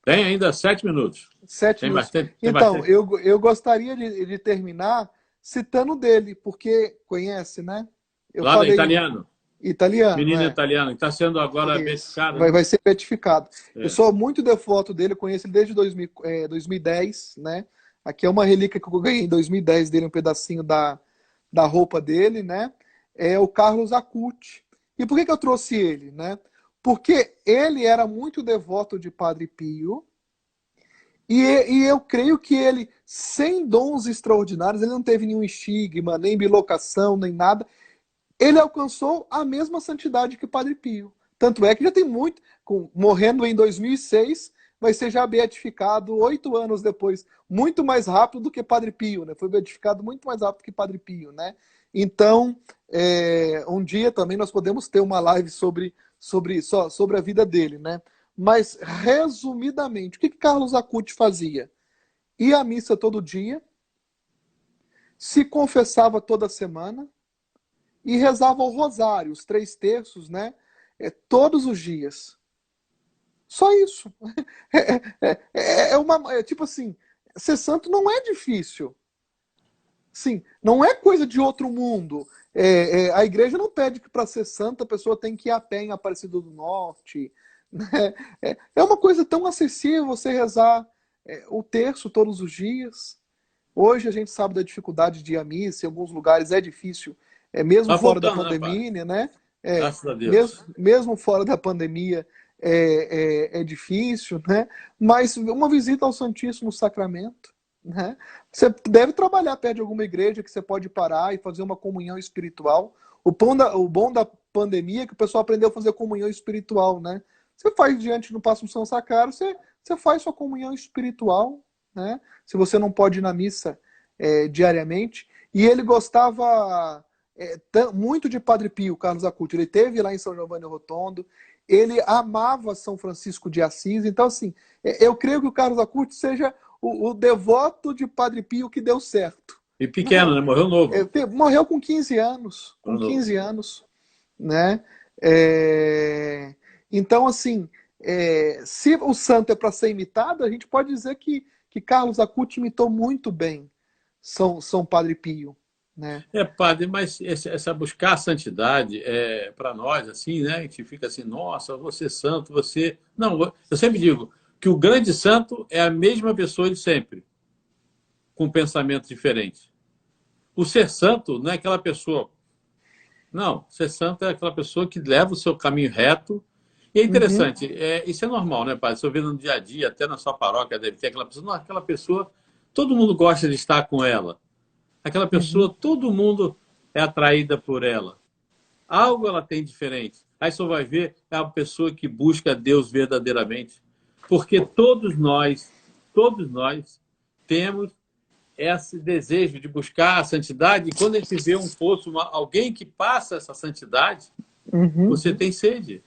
Tem ainda 7 minutos. 7 minutos. Tem Então, bastante. eu gostaria de terminar citando dele, porque conhece, né? Eu Lá da falei italiano. italiano, Menino italiano, que está sendo agora Isso. beatificado, né? Vai ser beatificado. Eu É. sou muito devoto dele, eu conheço ele desde 2010, né? Aqui é uma relíquia que eu ganhei em 2010 dele, um pedacinho da roupa dele, né? É o Carlos Acuti. E por que eu trouxe ele, né? Porque ele era muito devoto de Padre Pio, e eu creio que ele, sem dons extraordinários, ele não teve nenhum estigma, nem bilocação, nem nada. Ele alcançou a mesma santidade que Padre Pio. Tanto é que já tem muito, morrendo em 2006, vai ser já beatificado 8 anos depois, muito mais rápido do que Padre Pio, né? Foi beatificado muito mais rápido que Padre Pio, né? Então, um dia também nós podemos ter uma live sobre a vida dele, né? Mas, resumidamente, o que Carlos Acuti fazia? Ia à missa todo dia, se confessava toda semana, e rezava o rosário, os 3 terços, né? Todos os dias. Só isso. Tipo assim, ser santo não é difícil. Sim, não é coisa de outro mundo. A igreja não pede que para ser santa a pessoa tem que ir a pé em Aparecida do Norte. Né? É uma coisa tão acessível você rezar o terço todos os dias. Hoje a gente sabe da dificuldade de ir à missa, em alguns lugares é difícil, mesmo Tá fora da voltando, né, padre? pandemia, né? Graças a Deus. Mesmo fora da pandemia é difícil, né? Mas uma visita ao Santíssimo Sacramento, né? Você deve trabalhar perto de alguma igreja que você pode parar e fazer uma comunhão espiritual. O bom da pandemia é que o pessoal aprendeu a fazer comunhão espiritual, né? Você faz diante do Passo São Sacrário, você faz sua comunhão espiritual, né? Se você não pode ir na missa diariamente. E ele gostava muito de Padre Pio, Carlos Acuti. Ele teve lá em São Giovanni Rotondo. Ele amava São Francisco de Assis. Então, assim, eu creio que o Carlos Acuti seja o devoto de Padre Pio que deu certo. E pequeno, né? Morreu novo. Morreu com 15 anos. Com Morreu novo. 15 anos. Né? Então, assim, se o santo é para ser imitado, a gente pode dizer que Carlos Acuti imitou muito bem São Padre Pio. Né? Padre, mas essa buscar a santidade para nós, assim, né? A gente fica assim, nossa, você santo, você. Não, eu sempre digo que o grande santo é a mesma pessoa de sempre, com pensamento diferente. O ser santo não é aquela pessoa. Não, ser santo é aquela pessoa que leva o seu caminho reto. E é interessante, isso é normal, né, padre? Você vê no dia a dia, até na sua paróquia, deve ter aquela pessoa. Não, aquela pessoa, todo mundo gosta de estar com ela. Aquela pessoa, todo mundo é atraída por ela. Algo ela tem diferente. Aí você vai ver, é a pessoa que busca Deus verdadeiramente. Porque todos nós temos esse desejo de buscar a santidade. E quando a gente vê um poço, alguém que passa essa santidade, você tem sede.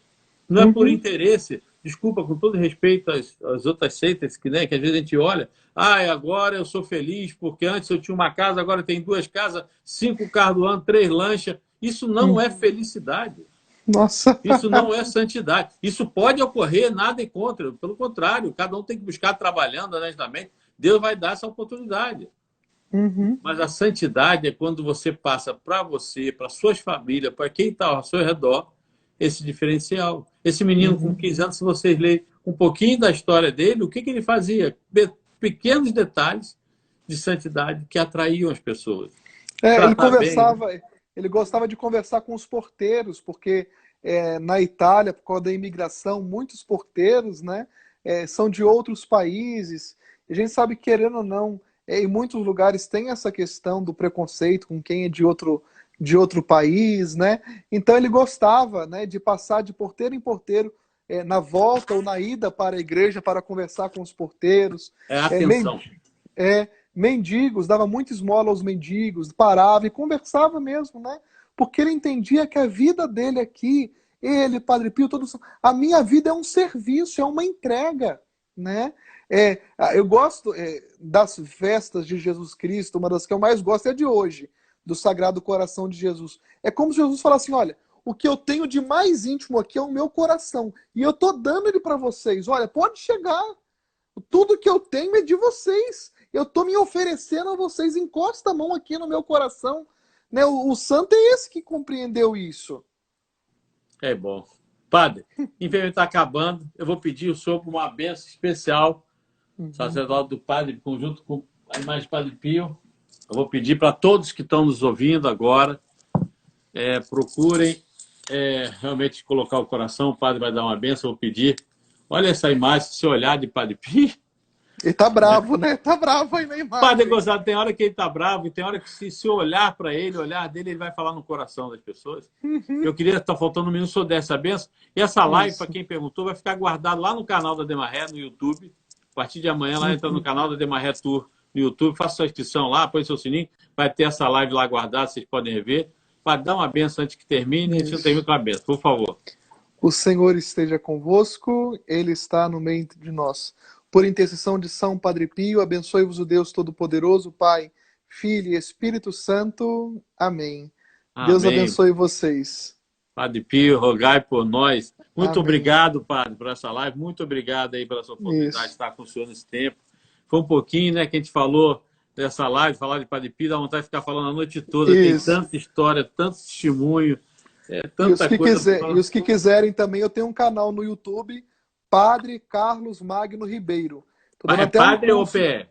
Não é por interesse. Desculpa, com todo respeito às outras seitas, que às vezes a gente olha, agora eu sou feliz, porque antes eu tinha uma casa, agora tem 2 casas, 5 carros do ano, 3 lanchas. Isso não é felicidade. Nossa. Isso não é santidade. Isso pode ocorrer, nada em contra. Pelo contrário, cada um tem que buscar trabalhando honestamente. Deus vai dar essa oportunidade. Mas a santidade é quando você passa para você, para suas famílias, para quem está ao seu redor, esse diferencial. Esse menino com 15 anos, se vocês lerem um pouquinho da história dele, o que ele fazia? Pequenos detalhes de santidade que atraíam as pessoas. Ele gostava de conversar com os porteiros, porque na Itália, por causa da imigração, muitos porteiros, né, são de outros países. A gente sabe, querendo ou não, em muitos lugares tem essa questão do preconceito com quem é de outro, de outro país, né? Então ele gostava, né, de passar de porteiro em porteiro, na volta ou na ida para a igreja para conversar com os porteiros. É É, atenção. mendigos, dava muita esmola aos mendigos, parava e conversava mesmo, né? Porque ele entendia que a vida dele aqui, ele, Padre Pio, todos, a minha vida é um serviço, é uma entrega, né? Eu gosto das festas de Jesus Cristo, uma das que eu mais gosto é a de hoje, do Sagrado Coração de Jesus. É como se Jesus falasse assim, olha, o que eu tenho de mais íntimo aqui é o meu coração, e eu tô dando ele para vocês. Olha, pode chegar, tudo que eu tenho é de vocês. Eu estou me oferecendo a vocês. Encosta a mão aqui no meu coração. Né? O santo é esse que compreendeu isso. É bom. Padre, infelizmente está acabando. Eu vou pedir o senhor para uma bênção especial, sacerdote do Padre, conjunto com a imagem de Padre Pio. Eu vou pedir para todos que estão nos ouvindo agora, procurem realmente colocar o coração. O Padre vai dar uma bênção. Eu vou pedir. Olha essa imagem, se olhar de Padre Pio. Ele tá bravo, né? Tá bravo aí na imagem. Padre Gonçalo, tem hora que ele tá bravo e tem hora que se olhar para ele, olhar dele, ele vai falar no coração das pessoas. Eu queria estar faltando um minuto, se eu desse a benção. E essa live, para quem perguntou, vai ficar guardada lá no canal da Demaré, no YouTube. A partir de amanhã, lá entra no canal da Demaré Tour no YouTube, faça sua inscrição lá, põe seu sininho, vai ter essa live lá guardada, vocês podem rever. Para dar uma benção antes que termine, e a gente termina com a benção, por favor. O Senhor esteja convosco, Ele está no meio de nós. Por intercessão de São Padre Pio, abençoe-vos o Deus Todo-Poderoso, Pai, Filho e Espírito Santo. Amém. Deus abençoe vocês. Padre Pio, rogai por nós. Muito Amém. Obrigado, Padre, por essa live. Muito obrigado aí pela sua oportunidade de estar com o senhor nesse tempo. Foi um pouquinho, né, que a gente falou dessa live, falar de Padre Pio, dá vontade de ficar falando a noite toda. Isso. Tem tanta história, tanto testemunho, tanta coisa. E os que quiserem também, eu tenho um canal no YouTube, Padre Carlos Magno Ribeiro. É padre ou PE?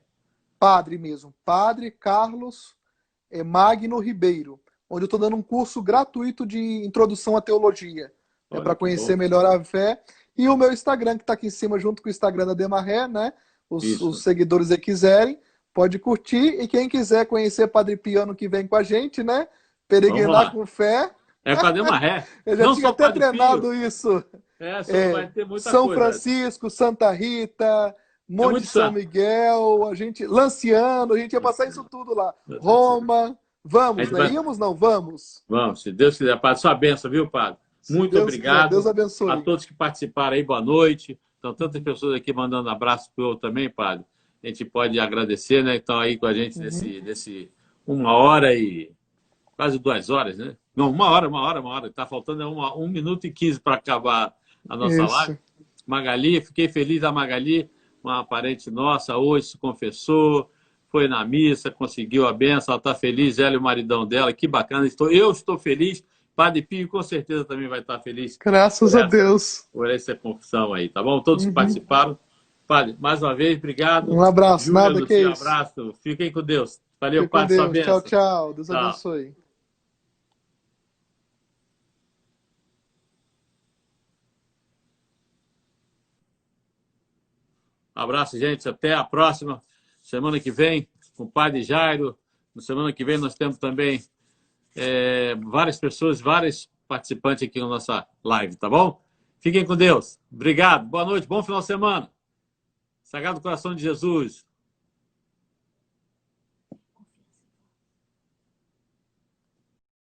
Padre mesmo. Padre Carlos Magno Ribeiro. Onde eu estou dando um curso gratuito de introdução à teologia. Para conhecer melhor a fé. E o meu Instagram, que está aqui em cima, junto com o Instagram da Demaré, né? Os seguidores aí quiserem, pode curtir. E quem quiser conhecer Padre Pio ano que vem com a gente, né? Peregrinar com fé. É para Demaré. Eu já tinha até treinado isso. Vai ter muita São coisa. Francisco, Santa Rita, Monte São Miguel, Lanciano, a gente ia passar isso tudo lá. Roma. Vamos, né? Íamos? Não, vamos. Vamos, se Deus quiser. Padre, sua bênção, viu, Padre? Muito obrigado. Deus abençoe. A todos que participaram aí, boa noite. Então, tantas pessoas aqui mandando abraço para eu também, Padre. A gente pode agradecer, né? Estão aí com a gente nesse 1 hora e quase 2 horas, né? Não, 1 hora. Está faltando 1 minuto e 15 para acabar a nossa live. Magali, fiquei feliz da Magali, uma parente nossa, hoje se confessou, foi na missa, conseguiu a benção, ela está feliz, ela e o maridão dela, que bacana. Eu estou feliz, Padre Pio com certeza também vai estar feliz. Graças a Deus. Por essa confissão aí, tá bom? Todos que participaram. Padre, mais uma vez, obrigado. Um abraço, Júlia, nada que isso. Um abraço, fiquem com Deus. Valeu, Fique Padre, com sua Deus. benção. Tchau, tchau. Deus abençoe. Um abraço, gente. Até a próxima. Semana que vem, com o Padre Jairo. Na semana que vem nós temos também várias pessoas, vários participantes aqui na nossa live, tá bom? Fiquem com Deus. Obrigado. Boa noite. Bom final de semana. Sagrado Coração de Jesus.